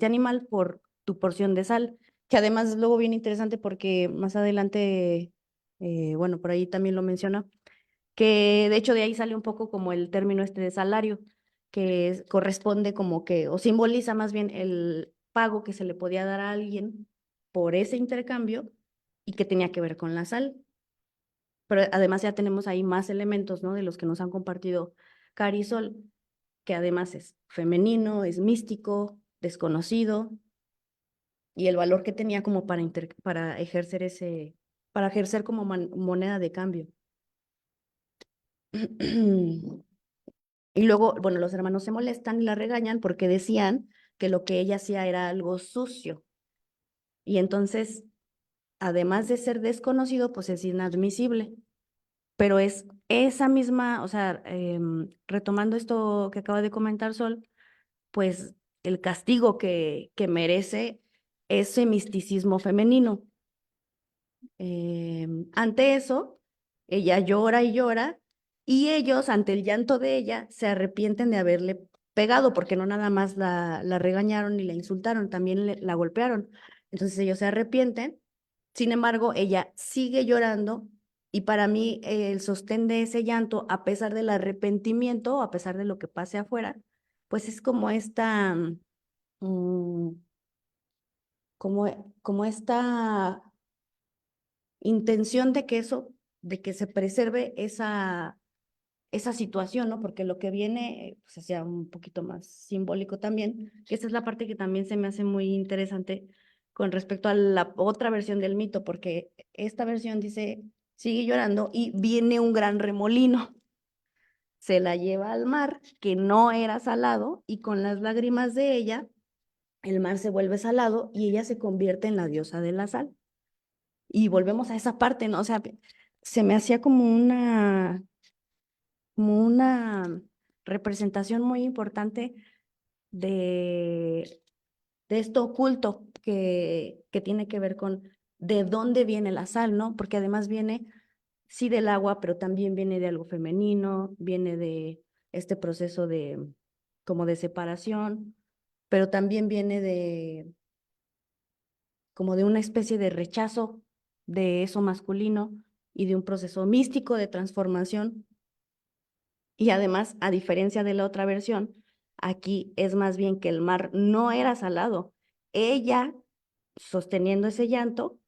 animal por tu porción de sal, que además es luego bien interesante porque más adelante, bueno, por ahí también lo menciona, que de hecho de ahí sale un poco como el término este de salario, que corresponde como que, o simboliza más bien el pago que se le podía dar a alguien por ese intercambio y que tenía que ver con la sal. Pero además ya tenemos ahí más elementos, ¿no? De los que nos han compartido Cari y Sol, que además es femenino, es místico, desconocido, y el valor que tenía como para ejercer para ejercer como moneda de cambio. Y luego, bueno, los hermanos se molestan y la regañan porque decían que lo que ella hacía era algo sucio. Y entonces, además de ser desconocido, pues es inadmisible. Pero es esa misma, o sea, retomando esto que acaba de comentar Sol, pues el castigo que merece ese misticismo femenino. Ante eso, ella llora y llora, y ellos, ante el llanto de ella, se arrepienten de haberle pegado, porque no nada más la regañaron y la insultaron, también la golpearon. Entonces ellos se arrepienten, sin embargo, ella sigue llorando, y para mí el sostén de ese llanto, a pesar del arrepentimiento, a pesar de lo que pase afuera, pues es como mm, como esta intención de que de que se preserve esa situación, ¿no? Porque lo que viene, pues hacia un poquito más simbólico también, que esa es la parte que también se me hace muy interesante con respecto a la otra versión del mito, porque esta versión dice, sigue llorando y viene un gran remolino, se la lleva al mar, que no era salado, y con las lágrimas de ella, el mar se vuelve salado y ella se convierte en la diosa de la sal. Y volvemos a esa parte, ¿no? O sea, se me hacía como una representación muy importante de, de esto oculto que tiene que ver con de dónde viene la sal, ¿no? Porque además viene, sí, del agua, pero también viene de algo femenino, viene de este proceso de, como de separación, pero también viene de, como de una especie de rechazo de eso masculino y de un proceso místico de transformación. Y además, a diferencia de la otra versión, aquí es más bien que el mar no era salado. Ella, sosteniendo ese llanto,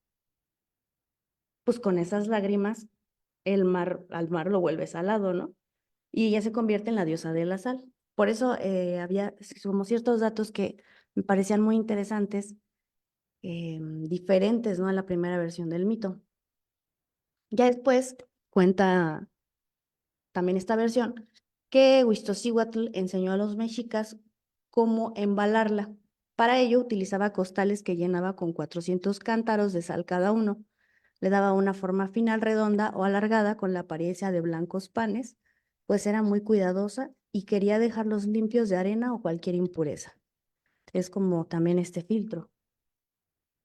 pues con esas lágrimas, al mar lo vuelve salado, ¿no? Y ella se convierte en la diosa de la sal. Por eso había como ciertos datos que me parecían muy interesantes, diferentes, ¿no? A la primera versión del mito. Ya después cuenta también esta versión que Huixtocíhuatl enseñó a los mexicas cómo embalarla. Para ello utilizaba costales que llenaba con 400 cántaros de sal cada uno. Le daba una forma final redonda o alargada con la apariencia de blancos panes, pues era muy cuidadosa y quería dejarlos limpios de arena o cualquier impureza. Es como también este filtro.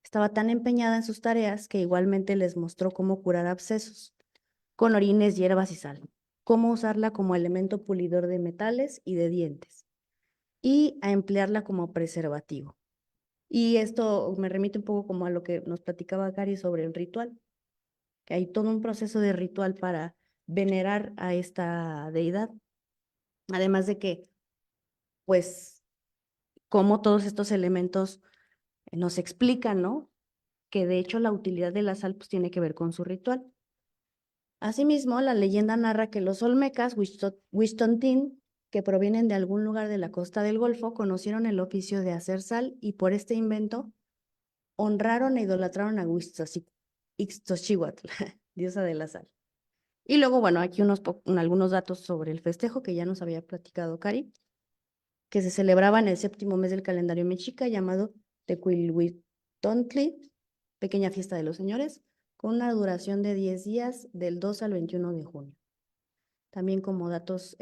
Estaba tan empeñada en sus tareas que igualmente les mostró cómo curar abscesos, con orines, hierbas y sal, cómo usarla como elemento pulidor de metales y de dientes, y a emplearla como preservativo. Y esto me remite un poco como a lo que nos platicaba Cari sobre el ritual, que hay todo un proceso de ritual para venerar a esta deidad. Además de que, pues, como todos estos elementos nos explican, ¿no? Que de hecho la utilidad de la sal pues tiene que ver con su ritual. Asimismo, la leyenda narra que los olmecas Huixtontín, que provienen de algún lugar de la costa del Golfo, conocieron el oficio de hacer sal y por este invento honraron e idolatraron a Ixtoscíhuatl, diosa de la sal. Y luego, bueno, aquí algunos datos sobre el festejo que ya nos había platicado Cari, que se celebraba en el 7º mes del calendario mexica llamado Tecuilhuitontli, pequeña fiesta de los señores, con una duración de 10 días del 2 al 21 de junio. También como datos,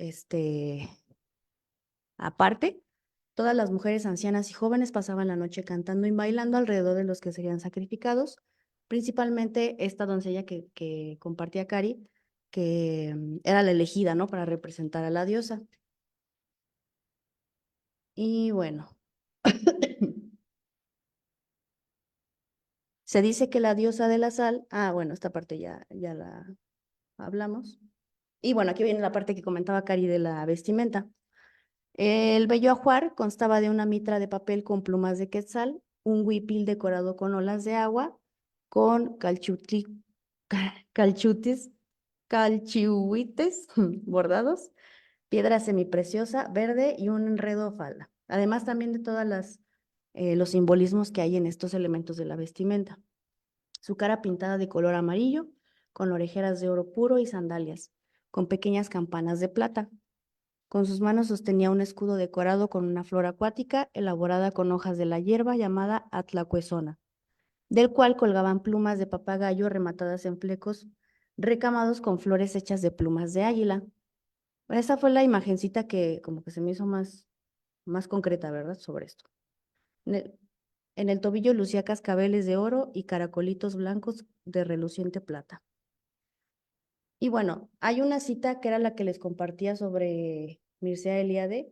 aparte, todas las mujeres ancianas y jóvenes pasaban la noche cantando y bailando alrededor de los que serían sacrificados, principalmente esta doncella que compartía Cari, que era la elegida, ¿no? Para representar a la diosa. Y bueno, se dice que la diosa de la sal, bueno, esta parte ya la hablamos. Y bueno, aquí viene la parte que comentaba Cari de la vestimenta. El vello ajuar constaba de una mitra de papel con plumas de quetzal, un huipil decorado con olas de agua, con calchihuites bordados, piedra semipreciosa verde y un enredo o falda. Además también de los simbolismos que hay en estos elementos de la vestimenta. Su cara pintada de color amarillo, con orejeras de oro puro y sandalias, con pequeñas campanas de plata. Con sus manos sostenía un escudo decorado con una flor acuática elaborada con hojas de la hierba llamada atlacuezona, del cual colgaban plumas de papagayo rematadas en flecos recamados con flores hechas de plumas de águila. Esa fue la imagencita que como que se me hizo más concreta, ¿verdad? Sobre esto. En el tobillo lucía cascabeles de oro y caracolitos blancos de reluciente plata. Y bueno, hay una cita que era la que les compartía sobre Mircea Eliade,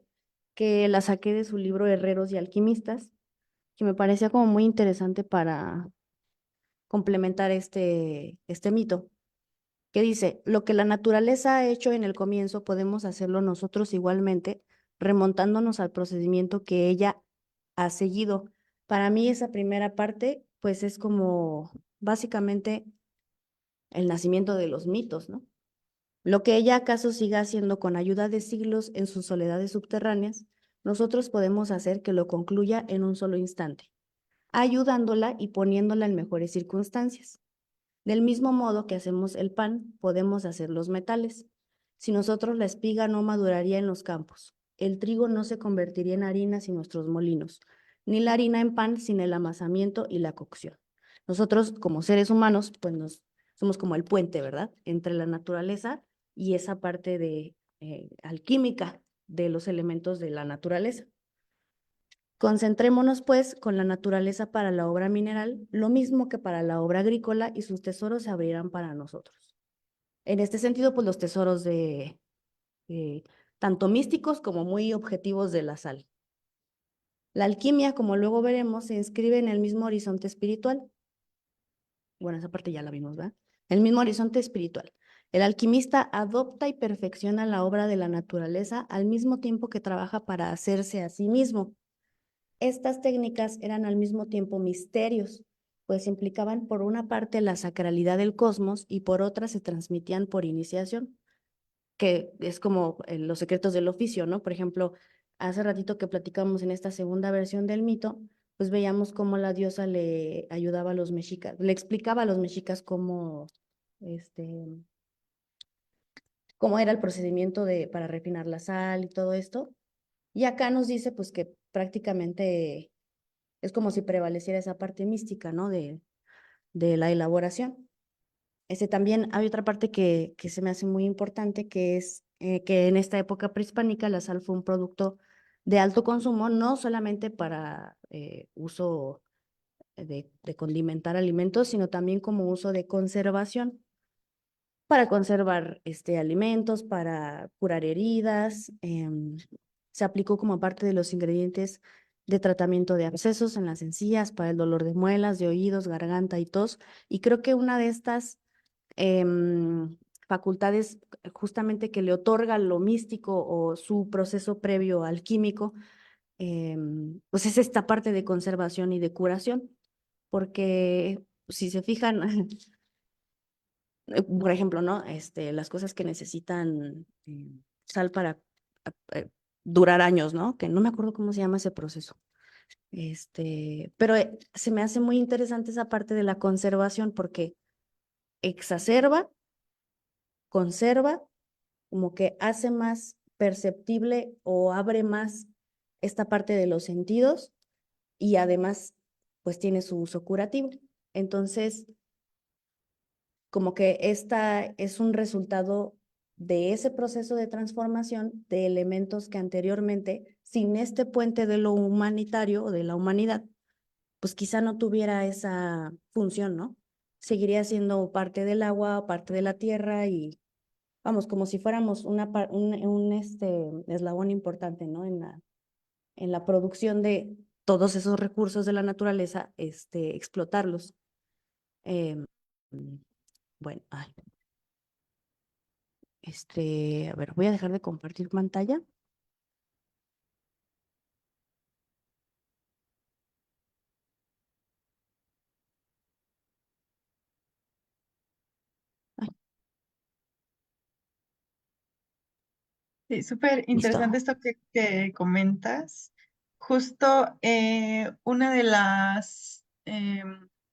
que la saqué de su libro Herreros y Alquimistas, que me parecía como muy interesante para complementar este mito, que dice, lo que la naturaleza ha hecho en el comienzo, podemos hacerlo nosotros igualmente, remontándonos al procedimiento que ella ha seguido. Para mí esa primera parte, pues es como básicamente el nacimiento de los mitos, ¿no? Lo que ella acaso siga haciendo con ayuda de siglos en sus soledades subterráneas, nosotros podemos hacer que lo concluya en un solo instante, ayudándola y poniéndola en mejores circunstancias. Del mismo modo que hacemos el pan, podemos hacer los metales. Si nosotros la espiga no maduraría en los campos, el trigo no se convertiría en harina sin nuestros molinos, ni la harina en pan sin el amasamiento y la cocción. Nosotros, como seres humanos, pues nos somos como el puente, ¿verdad? Entre la naturaleza y esa parte de alquímica de los elementos de la naturaleza. Concentrémonos, pues, con la naturaleza para la obra mineral, lo mismo que para la obra agrícola, y sus tesoros se abrirán para nosotros. En este sentido, pues, los tesoros de tanto místicos como muy objetivos de la sal. La alquimia, como luego veremos, se inscribe en el mismo horizonte espiritual. Bueno, esa parte ya la vimos, ¿verdad? El mismo horizonte espiritual. El alquimista adopta y perfecciona la obra de la naturaleza al mismo tiempo que trabaja para hacerse a sí mismo. Estas técnicas eran al mismo tiempo misterios, pues implicaban por una parte la sacralidad del cosmos y por otra se transmitían por iniciación, que es como los secretos del oficio, ¿no? Por ejemplo, hace ratito que platicamos en esta segunda versión del mito, pues veíamos cómo la diosa le ayudaba a los mexicas, le explicaba a los mexicas este, cómo era el procedimiento para refinar la sal y todo esto. Y acá nos dice pues que prácticamente es como si prevaleciera esa parte mística, ¿no? De la elaboración. También hay otra parte que se me hace muy importante, que es que en esta época prehispánica la sal fue un producto de alto consumo, no solamente para uso de condimentar alimentos, sino también como uso de conservación, para conservar alimentos, para curar heridas. Se aplicó como parte de los ingredientes de tratamiento de abscesos en las encías, para el dolor de muelas, de oídos, garganta y tos. Y creo que una de estas facultades justamente que le otorga lo místico o su proceso previo alquímico, pues es esta parte de conservación y de curación, porque si se fijan, por ejemplo, ¿no? Las cosas que necesitan sal para durar años, ¿no? Que no me acuerdo cómo se llama ese proceso. Pero se me hace muy interesante esa parte de la conservación porque exacerba, conserva, como que hace más perceptible o abre más esta parte de los sentidos y además pues tiene su uso curativo. Entonces, como que esta es un resultado de ese proceso de transformación de elementos que anteriormente, sin este puente de lo humanitario o de la humanidad, pues quizá no tuviera esa función, ¿no? Seguiría siendo parte del agua, parte de la tierra y vamos, como si fuéramos un eslabón importante, ¿no? En la producción de todos esos recursos de la naturaleza, explotarlos. Em, bueno, ay, a ver, voy a dejar de compartir pantalla. Ay, Sí, súper interesante listo. esto que comentas. Justo una de las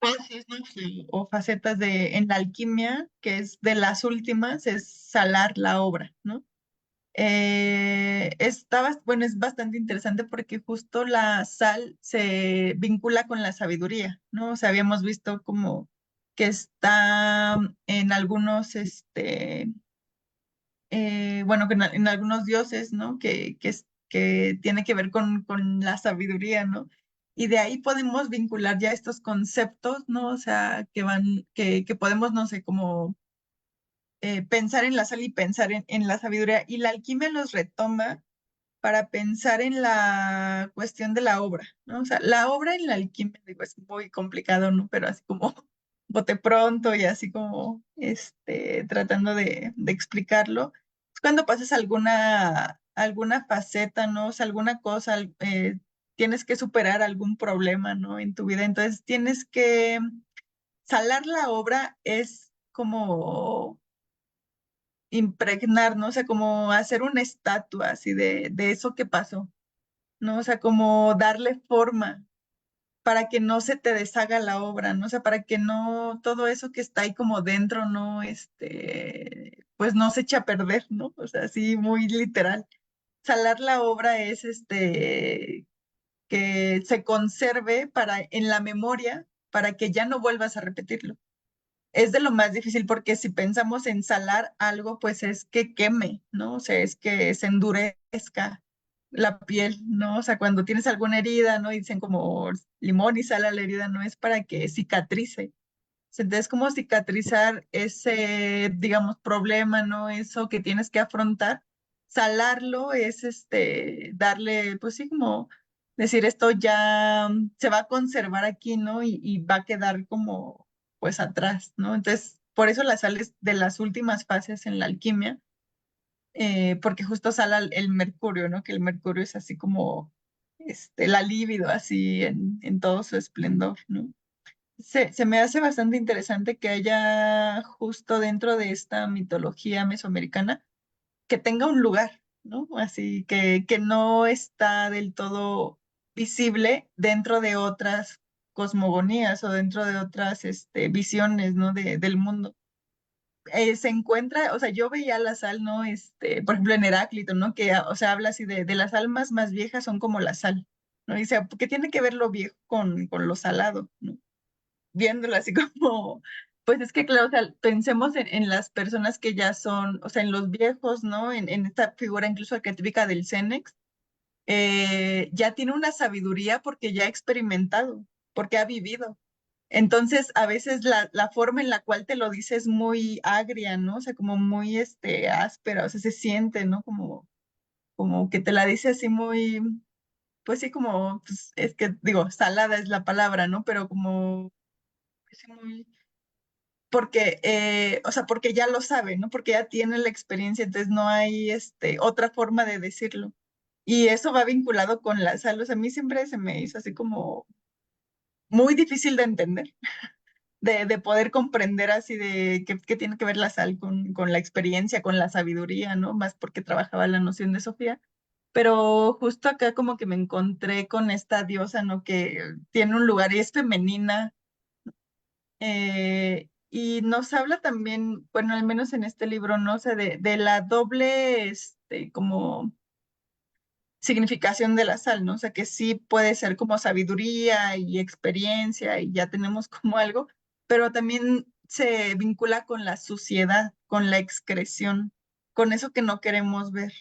fases, ¿no? Sí, o facetas en la alquimia, que es de las últimas, es salar la obra, ¿no? Bueno, es bastante interesante porque justo la sal se vincula con la sabiduría, ¿no? O sea, habíamos visto como que está en algunos, bueno, que en algunos dioses, ¿no? Que tiene que ver con la sabiduría, ¿no? Y de ahí podemos vincular ya estos conceptos, ¿no? O sea, que podemos, no sé, como pensar en la sal y pensar en la sabiduría. Y la alquimia los retoma para pensar en la cuestión de la obra, ¿no? O sea, la obra en la alquimia, digo, es muy complicado, ¿no? Pero así como bote pronto y así como, tratando de explicarlo, es cuando pasas alguna faceta, ¿no? O sea, alguna cosa, tienes que superar algún problema, ¿no? En tu vida, entonces tienes que salar la obra es como impregnar, ¿no? O sea, como hacer una estatua así de eso que pasó, ¿no? O sea, como darle forma para que no se te deshaga la obra, ¿no? O sea, para que no todo eso que está ahí como dentro, ¿no? Pues no se eche a perder, ¿no? O sea, así muy literal. Salar la obra es que se conserve en la memoria para que ya no vuelvas a repetirlo. es de lo más difícil porque si pensamos en salar algo, pues es que queme, ¿no? O sea, es que se endurezca la piel, ¿no? O sea, cuando tienes alguna herida, ¿no? Y dicen como limón y sal a la herida, no es para que cicatrice. Entonces, como cicatrizar ese, digamos, problema, ¿no? Eso que tienes que afrontar, salarlo es darle, pues sí, como decir esto ya se va a conservar aquí, ¿no? Y va a quedar como, pues atrás, ¿no? Entonces, por eso la sal es de las últimas fases en la alquimia, porque justo sala el mercurio, ¿no? Que el mercurio es así como, la libido, así en todo su esplendor, ¿no? Se me hace bastante interesante que haya justo dentro de esta mitología mesoamericana que tenga un lugar, ¿no? Así que no está del todo visible dentro de otras cosmogonías o dentro de otras visiones, ¿no? Del mundo. Se encuentra, o sea, yo veía la sal, ¿no? Por ejemplo, en Heráclito, ¿no? Que, o sea, habla así de las almas más viejas son como la sal, ¿no? Y dice, ¿qué tiene que ver lo viejo con lo salado, ¿no? Viéndolo así como, pues es que claro, o sea, pensemos en las personas que ya son, o sea, en los viejos, ¿no? En esta figura incluso arquetípica del Cenex, ya tiene una sabiduría porque ya ha experimentado, porque ha vivido. Entonces, a veces la forma en la cual te lo dice es muy agria, ¿no? O sea, como muy, áspera, o sea, se siente, ¿no? Como que te la dice así muy, pues sí, como, pues, es que, digo, salada es la palabra, ¿no? Pero como, pues sí, muy porque, o sea, porque ya lo sabe, ¿no? Porque ya tiene la experiencia, entonces no hay otra forma de decirlo. Y eso va vinculado con la sal. O sea, a mí siempre se me hizo así como muy difícil de entender, de poder comprender así de qué tiene que ver la sal con la experiencia, con la sabiduría, ¿no? Más porque trabajaba la noción de Sofía. Pero justo acá como que me encontré con esta diosa, ¿no? Que tiene un lugar y es femenina, y nos habla también, bueno, al menos en este libro, no sé, de la doble, como significación de la sal, ¿no? O sea, que sí puede ser como sabiduría y experiencia y ya tenemos como algo, pero también se vincula con la suciedad, con la excreción, con eso que no queremos ver.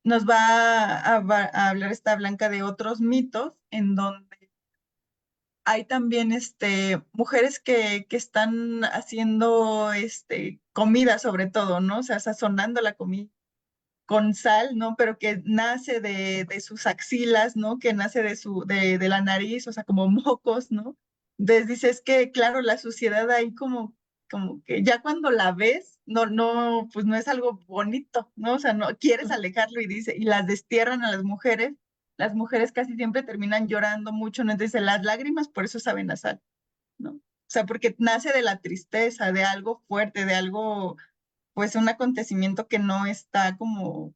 Nos va a hablar esta Blanca de otros mitos en donde hay también mujeres que están haciendo comida sobre todo, ¿no? O sea, sazonando la comida con sal, ¿no? Pero que nace de sus axilas, ¿no? Que nace de la nariz, o sea, como mocos, ¿no? Entonces dices que, claro, la suciedad ahí como que ya cuando la ves, no, pues no es algo bonito, ¿no? O sea, no quieres alejarlo y y las destierran a las mujeres casi siempre terminan llorando mucho, ¿no? Entonces las lágrimas por eso saben a sal, ¿no? O sea, porque nace de la tristeza, de algo fuerte, de algo, pues un acontecimiento que no está como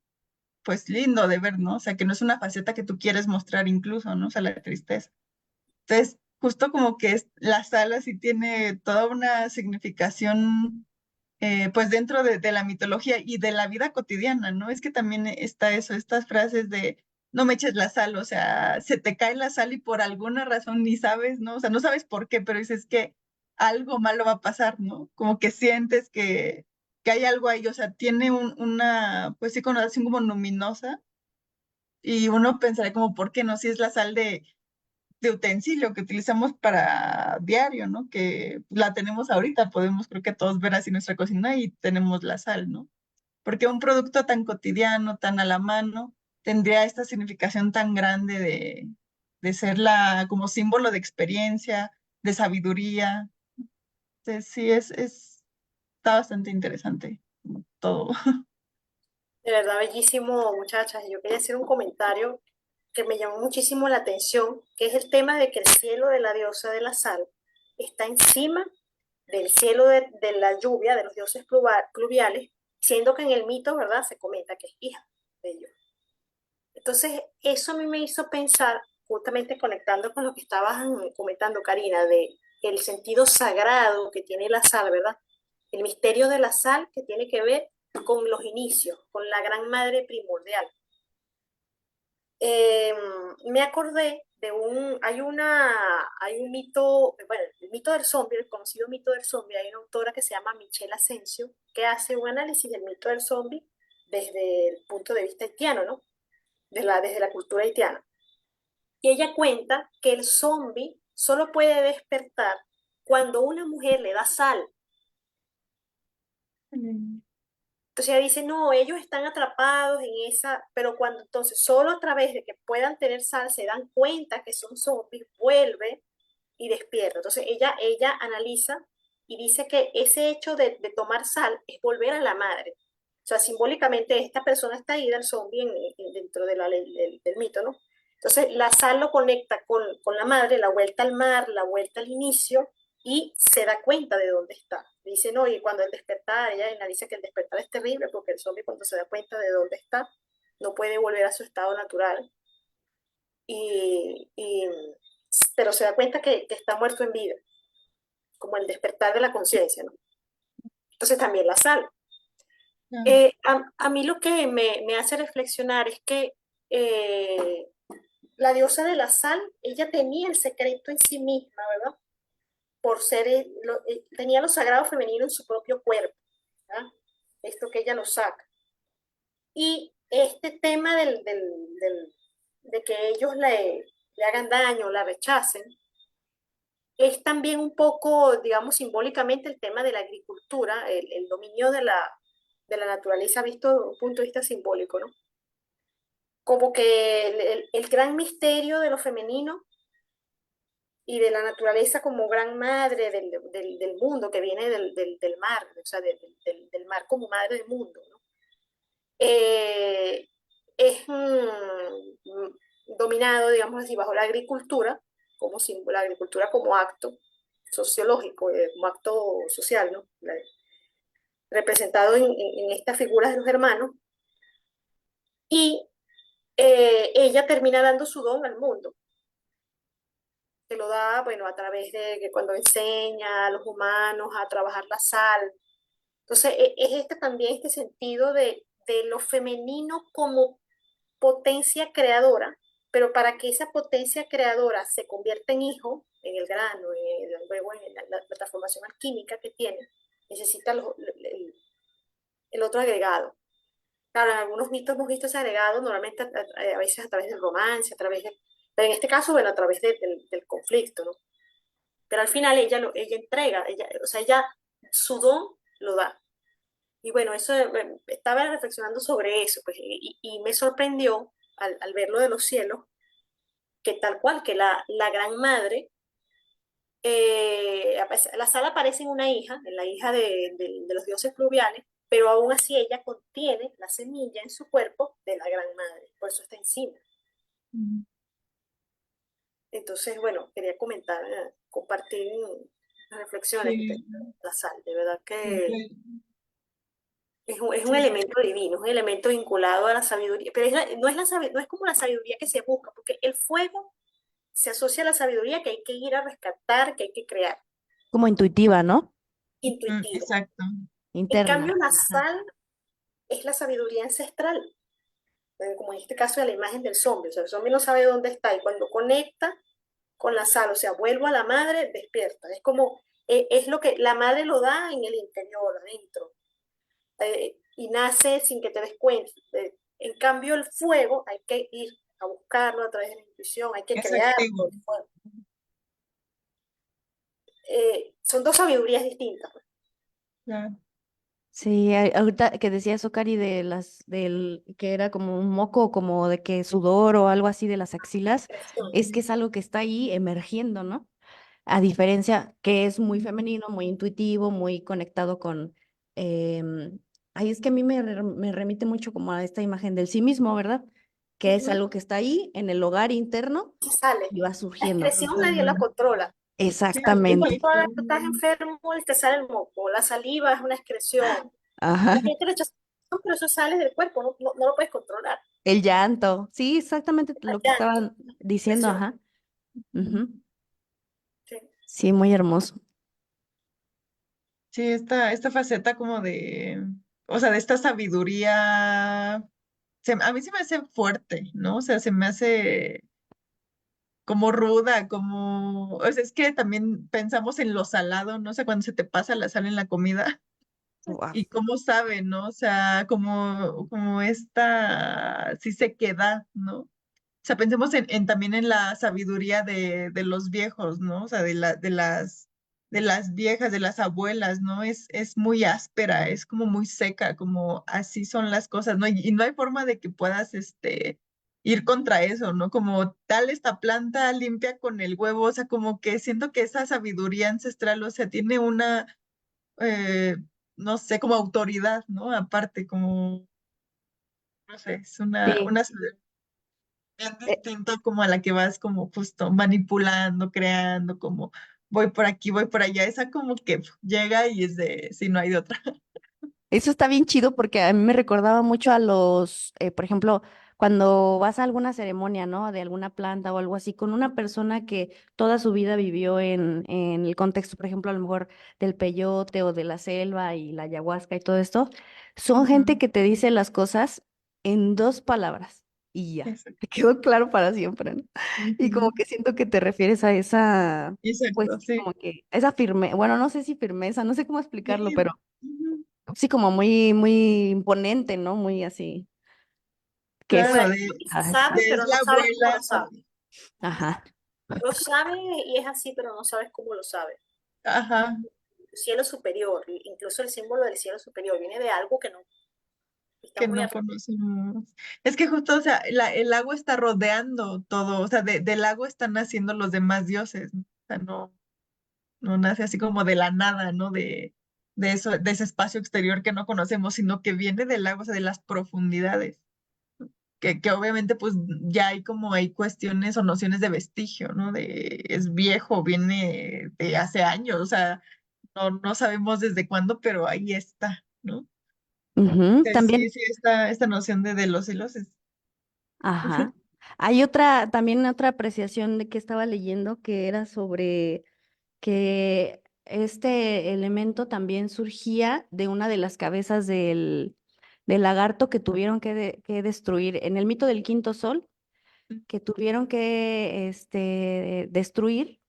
pues lindo de ver, ¿no? O sea, que no es una faceta que tú quieres mostrar incluso, ¿no? O sea, la tristeza. Entonces, justo como que la sala sí tiene toda una significación, pues dentro de la mitología y de la vida cotidiana, ¿no? Es que también está eso, estas frases de no me eches la sal, o sea, se te cae la sal y por alguna razón ni sabes, ¿no? O sea, no sabes por qué, pero dices que algo malo va a pasar, ¿no? Como que sientes que hay algo ahí, o sea, tiene una, pues sí, connotación como luminosa y uno pensaría como, ¿por qué no? Si es la sal de utensilio que utilizamos para diario, ¿no? Que la tenemos ahorita, podemos creo que todos ver así nuestra cocina y tenemos la sal, ¿no? Porque un producto tan cotidiano, tan a la mano, tendría esta significación tan grande de ser como símbolo de experiencia, de sabiduría. Entonces, sí, está bastante interesante como todo. De verdad, bellísimo, muchachas. Yo quería hacer un comentario que me llamó muchísimo la atención, que es el tema de que el cielo de la diosa de la sal está encima del cielo de la lluvia, de los dioses pluviales, siendo que en el mito, ¿verdad?, se comenta que es hija de ellos. Entonces, eso a mí me hizo pensar, justamente conectando con lo que estabas comentando, Karina, de el sentido sagrado que tiene la sal, ¿verdad? El misterio de la sal que tiene que ver con los inicios, con la gran madre primordial. Me acordé hay un mito, bueno, el mito del zombie, el conocido mito del zombie, hay una autora que se llama Michelle Asensio, que hace un análisis del mito del zombie desde el punto de vista haitiano, ¿no? Desde la cultura haitiana. Y ella cuenta que el zombie solo puede despertar cuando una mujer le da sal. Mm. Entonces ella dice, no, ellos están atrapados en esa, pero cuando entonces solo a través de que puedan tener sal se dan cuenta que son zombies, vuelve y despierta. Entonces ella analiza y dice que ese hecho de tomar sal es volver a la madre. O sea, simbólicamente esta persona está ahí del zombie dentro de del mito, ¿no? Entonces la sal lo conecta con la madre, la vuelta al mar, la vuelta al inicio, y se da cuenta de dónde está. Dice, no, y cuando el despertar, ella analiza que el despertar es terrible porque el zombie cuando se da cuenta de dónde está, no puede volver a su estado natural. Y, y, pero se da cuenta que está muerto en vida, como el despertar de la conciencia, ¿no? Entonces también la sal. Claro. A mí lo que me hace reflexionar es que eh, la diosa de la sal, ella tenía el secreto en sí misma, ¿verdad? Por ser, tenía lo sagrado femenino en su propio cuerpo, ¿verdad? Esto que ella lo saca. Y este tema de que ellos le hagan daño, la rechacen, es también un poco, digamos, simbólicamente el tema de la agricultura, el dominio de la naturaleza visto desde un punto de vista simbólico, ¿no? Como que el gran misterio de lo femenino y de la naturaleza como gran madre del mundo que viene del mar, o sea, del mar como madre del mundo, ¿no? Eh, es dominado, digamos así, bajo la agricultura, como símbolo, la agricultura como acto sociológico, como acto social, ¿no? Representado en estas figuras de los hermanos, y ella termina dando su don al mundo. Se lo da, bueno, a través de que cuando enseña a los humanos a trabajar la sal. Entonces, es este también este sentido de lo femenino como potencia creadora, pero para que esa potencia creadora se convierta en hijo, en el grano, luego en la transformación alquímica que tiene, necesita el otro agregado. Claro, en algunos mitos hemos visto ese agregado, normalmente a veces a través del romance, a través de, pero en este caso, bueno, a través del conflicto, ¿no? Pero al final ella entrega, o sea, ella su don lo da. Y bueno, eso estaba reflexionando sobre eso, pues, y me sorprendió al ver lo de los cielos, que tal cual, que la gran madre, la sal aparece en la hija de los dioses pluviales, pero aún así ella contiene la semilla en su cuerpo de la gran madre, por eso está encima. Mm. Entonces, bueno, quería comentar, compartir las reflexiones de Sí, la sal, de verdad que sí, es un sí, elemento divino, es un elemento vinculado a la sabiduría, pero no es como la sabiduría que se busca, porque el fuego se asocia a la sabiduría que hay que ir a rescatar, que hay que crear, Como intuitiva, ¿no? intuitiva. exacto. En cambio, Interna. la Ajá. sal es la sabiduría ancestral, como en este caso de la imagen del zombie, o sea, el zombie no sabe dónde está y cuando conecta con la sal, o sea, vuelvo a la madre, despierta. Es como, es lo que la madre lo da en el interior, adentro, y nace sin que te des cuenta. En cambio, el fuego hay que ir a buscarlo a través de la intuición, hay que Es crear activo. el fuego. Son dos sabidurías distintas, pues. Claro. Sí, ahorita que decía eso, Cari, de del que era como un moco, como de que sudor o algo así de las axilas, es que es algo que está ahí emergiendo, ¿no? A diferencia que es muy femenino, muy intuitivo, muy conectado con... Ahí es que a mí me remite mucho como a esta imagen del sí mismo, ¿verdad? Que es Ujú. algo que está ahí en el hogar interno Se sale. y va La surgiendo. expresión nadie la Totalmente. controla. Sí, Tú Exactamente. controlas, tú estás enfermo y te sale el moco. La saliva es una excreción. Ajá. La gente rechaza, pero eso sale del cuerpo, no lo puedes controlar. El llanto. Sí, exactamente La lo que llanto, estaban diciendo, expresión. ajá. Ujú. Sí. Sí, muy hermoso. sí, esta faceta como de, o sea, de esta sabiduría, a mí se me hace fuerte, ¿no? O sea, se me hace como ruda, como, o sea, es que también pensamos en lo salado, no sé, cuando se te pasa la sal en la comida Guau. y cómo sabe, ¿no? O sea, como esta, sí sequedad, ¿no? O sea, pensemos también en la sabiduría de los viejos, ¿no? O sea, de las viejas, de las abuelas, ¿no? Es muy áspera, es como muy seca, como así son las cosas, ¿no? Y no hay forma de que puedas, ir contra eso, ¿no? Como tal esta planta limpia con el huevo, o sea, como que siento que esa sabiduría ancestral, o sea, tiene una, eh, no sé, como autoridad, ¿no? Aparte, como, no sé, es Sí. una bien distinto como a la que vas como justo manipulando, creando, como voy por aquí, voy por allá. Esa como que llega y es de, si no hay de otra. Eso está bien chido porque a mí me recordaba mucho a los, por ejemplo, cuando vas a alguna ceremonia, ¿no? De alguna planta o algo así, con una persona que toda su vida vivió en el contexto, por ejemplo, a lo mejor del peyote o de la selva y la ayahuasca y todo esto, son gente Ujú, que te dice las cosas en dos palabras y ya, exacto. te quedó claro para siempre, ¿no? Y como Ujú, que siento que te refieres a esa, pues exacto, sí, sí. como que, esa firme, bueno, no sé si firmeza, no sé cómo explicarlo, Sí, pero ujú, sí, como muy, muy imponente, ¿no? Muy así, que es, claro, Exacto, porque sabes, de es pero no la sabes cómo abuela, lo sabes. ajá, Lo sabes y es así, pero no sabes cómo lo sabes. ajá, Cielo superior, incluso el símbolo del cielo superior viene de algo que no está que muy no arriba. conocemos. Es que justo, o sea, el agua está rodeando todo, o sea, del agua están naciendo los demás dioses, ¿no? O sea, no nace así como de la nada, ¿no? De eso, de ese espacio exterior que no conocemos, sino que viene del agua, o sea, de las profundidades, que obviamente pues ya hay como hay cuestiones o nociones de vestigio, ¿no? De es viejo, viene de hace años, o sea, no sabemos desde cuándo, pero ahí está, ¿no? ujú, Sí, también, sí, esta noción de los hilos es... ajá. Hay otra, también otra apreciación de que estaba leyendo que era sobre que este elemento también surgía de una de las cabezas del lagarto que tuvieron que destruir en el mito del quinto sol, que tuvieron que destruir,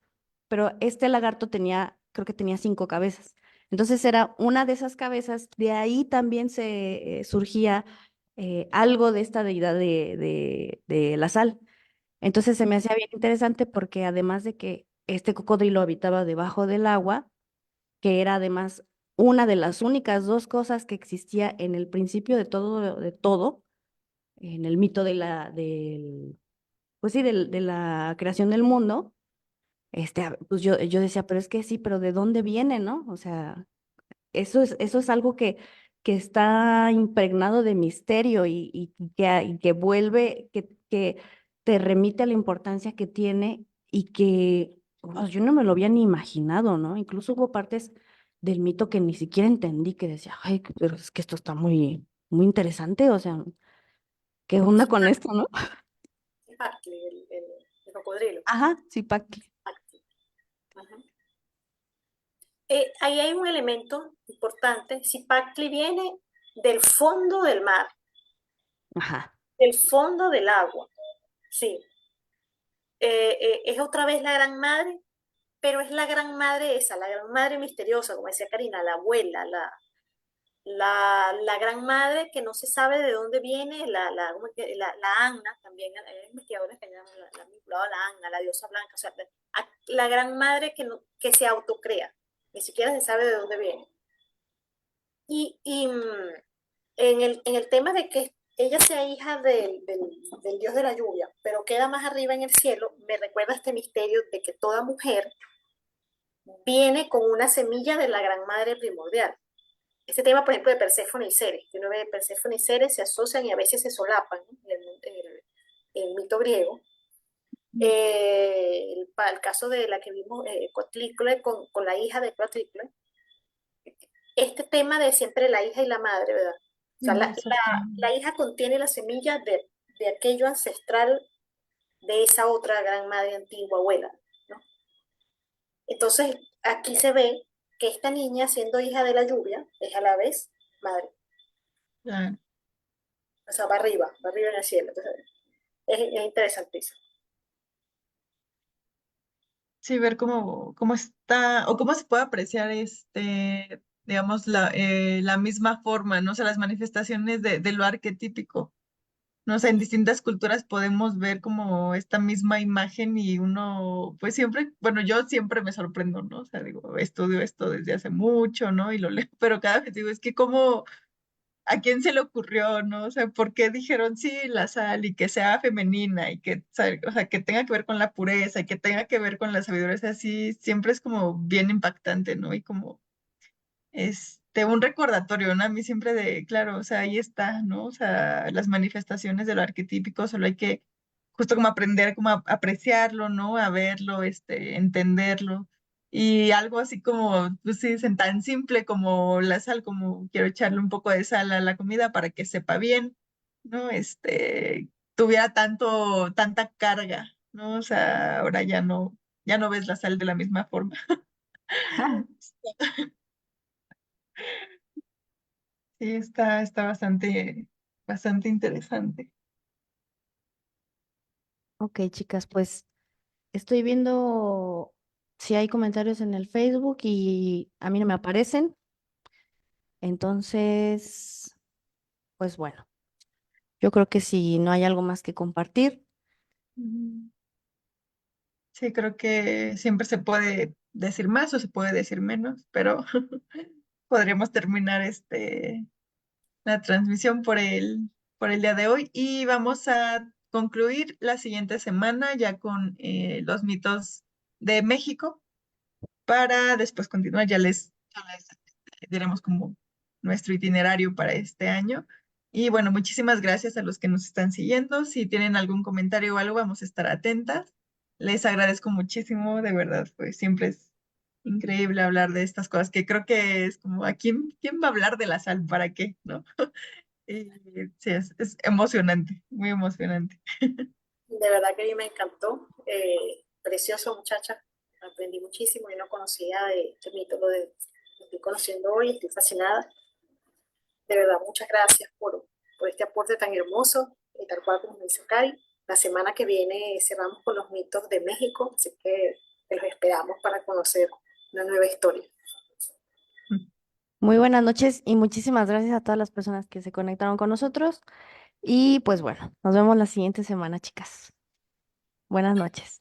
pero este lagarto tenía, creo que tenía 5 cabezas. Entonces era una de esas cabezas, de ahí también se surgía algo de esta deidad de la sal. Entonces se me hacía bien interesante porque además de que este cocodrilo habitaba debajo del agua, que era además una de las únicas dos cosas que existía en el principio de todo, en el mito pues sí, de la creación del mundo, pues yo decía, pero es que sí, pero ¿de dónde viene, no? O sea, eso es algo que está impregnado de misterio y que vuelve, que te remite a la importancia que tiene y que pues, yo no me lo había ni imaginado, ¿no? Incluso hubo partes del mito que ni siquiera entendí, que decía, ay, pero es que esto está muy, muy interesante, o sea, ¿qué onda con esto, no? Pactli, el cocodrilo. Ajá, sí, Pacli. Pactli. Ajá. Ahí hay un elemento importante. Si Pactli viene del fondo del mar, Ajá. del fondo del agua, sí. Es otra vez la gran madre, pero es la gran madre esa, la gran madre misteriosa, como decía Karina, la abuela, la gran madre que no se sabe de dónde viene, la Anna, también hay investigadores que la han vinculado a la Anna, la diosa blanca, o sea, la gran madre que se autocrea, ni siquiera se sabe de dónde viene. Y en el tema de que ella sea hija del dios de la lluvia, pero queda más arriba en el cielo, me recuerda este misterio de que toda mujer viene con una semilla de la gran madre primordial. Este tema, por ejemplo, de Perséfone y Ceres, que uno ve Perséfone y Ceres se asocian y a veces se solapan, ¿no? En el mito griego. El caso de la que vimos, Cotlicle, con la hija de Cotlicle, este tema de siempre la hija y la madre, ¿verdad? O sea, la hija contiene la semilla de aquello ancestral de esa otra gran madre antigua abuela, ¿no? Entonces, aquí se ve que esta niña, siendo hija de la lluvia, es a la vez madre. Claro. O sea, va arriba en el cielo. Entonces, es interesantísimo. Sí, ver cómo está o cómo se puede apreciar digamos, la misma forma, ¿no? O sea, las manifestaciones de lo arquetípico. No sé, en distintas culturas podemos ver como esta misma imagen y uno, pues siempre, bueno, yo siempre me sorprendo, ¿no? O sea, digo, estudio esto desde hace mucho, ¿no? Y lo leo, pero cada vez digo, es que cómo, ¿a quién se le ocurrió, no? O sea, ¿por qué dijeron sí, la sal y que sea femenina y que, o sea, que tenga que ver con la pureza y que tenga que ver con la sabiduría? O sea, sí, siempre es como bien impactante, ¿no? Y como un recordatorio, ¿no? A mí siempre claro, o sea, ahí está, ¿no? O sea, las manifestaciones de lo arquetípico, solo hay que justo como aprender como a apreciarlo, ¿no? A verlo, entenderlo. Y algo así como, pues sí, tan simple como la sal, como quiero echarle un poco de sal a la comida para que sepa bien, ¿no? Tuviera tanta carga, ¿no? O sea, ahora ya no ves la sal de la misma forma. Sí, está bastante interesante. Ok, chicas, pues estoy viendo si hay comentarios en el Facebook y a mí no me aparecen. Entonces, pues bueno, yo creo que si no hay algo más que compartir. Mm, Sí, creo que siempre se puede decir más o se puede decir menos, pero podríamos terminar la transmisión por el día de hoy y vamos a concluir la siguiente semana ya con los mitos de México para después continuar. Ya les diremos como nuestro itinerario para este año. Y bueno, muchísimas gracias a los que nos están siguiendo. Si tienen algún comentario o algo, vamos a estar atentas. Les agradezco muchísimo, de verdad, pues siempre es increíble hablar de estas cosas, que creo que es como, ¿a quién va a hablar de la sal? ¿Para qué? ¿No? Y sí, es emocionante, muy emocionante. De verdad que a mí me encantó. Precioso, muchacha. Aprendí muchísimo y no conocía de este mito, lo estoy conociendo hoy, estoy fascinada. De verdad, muchas gracias por este aporte tan hermoso, y tal cual como me dice Cari. La semana que viene cerramos con los mitos de México, así que los esperamos para conocer una nueva historia. Muy buenas noches y muchísimas gracias a todas las personas que se conectaron con nosotros. Y pues bueno, nos vemos la siguiente semana, chicas. Buenas noches.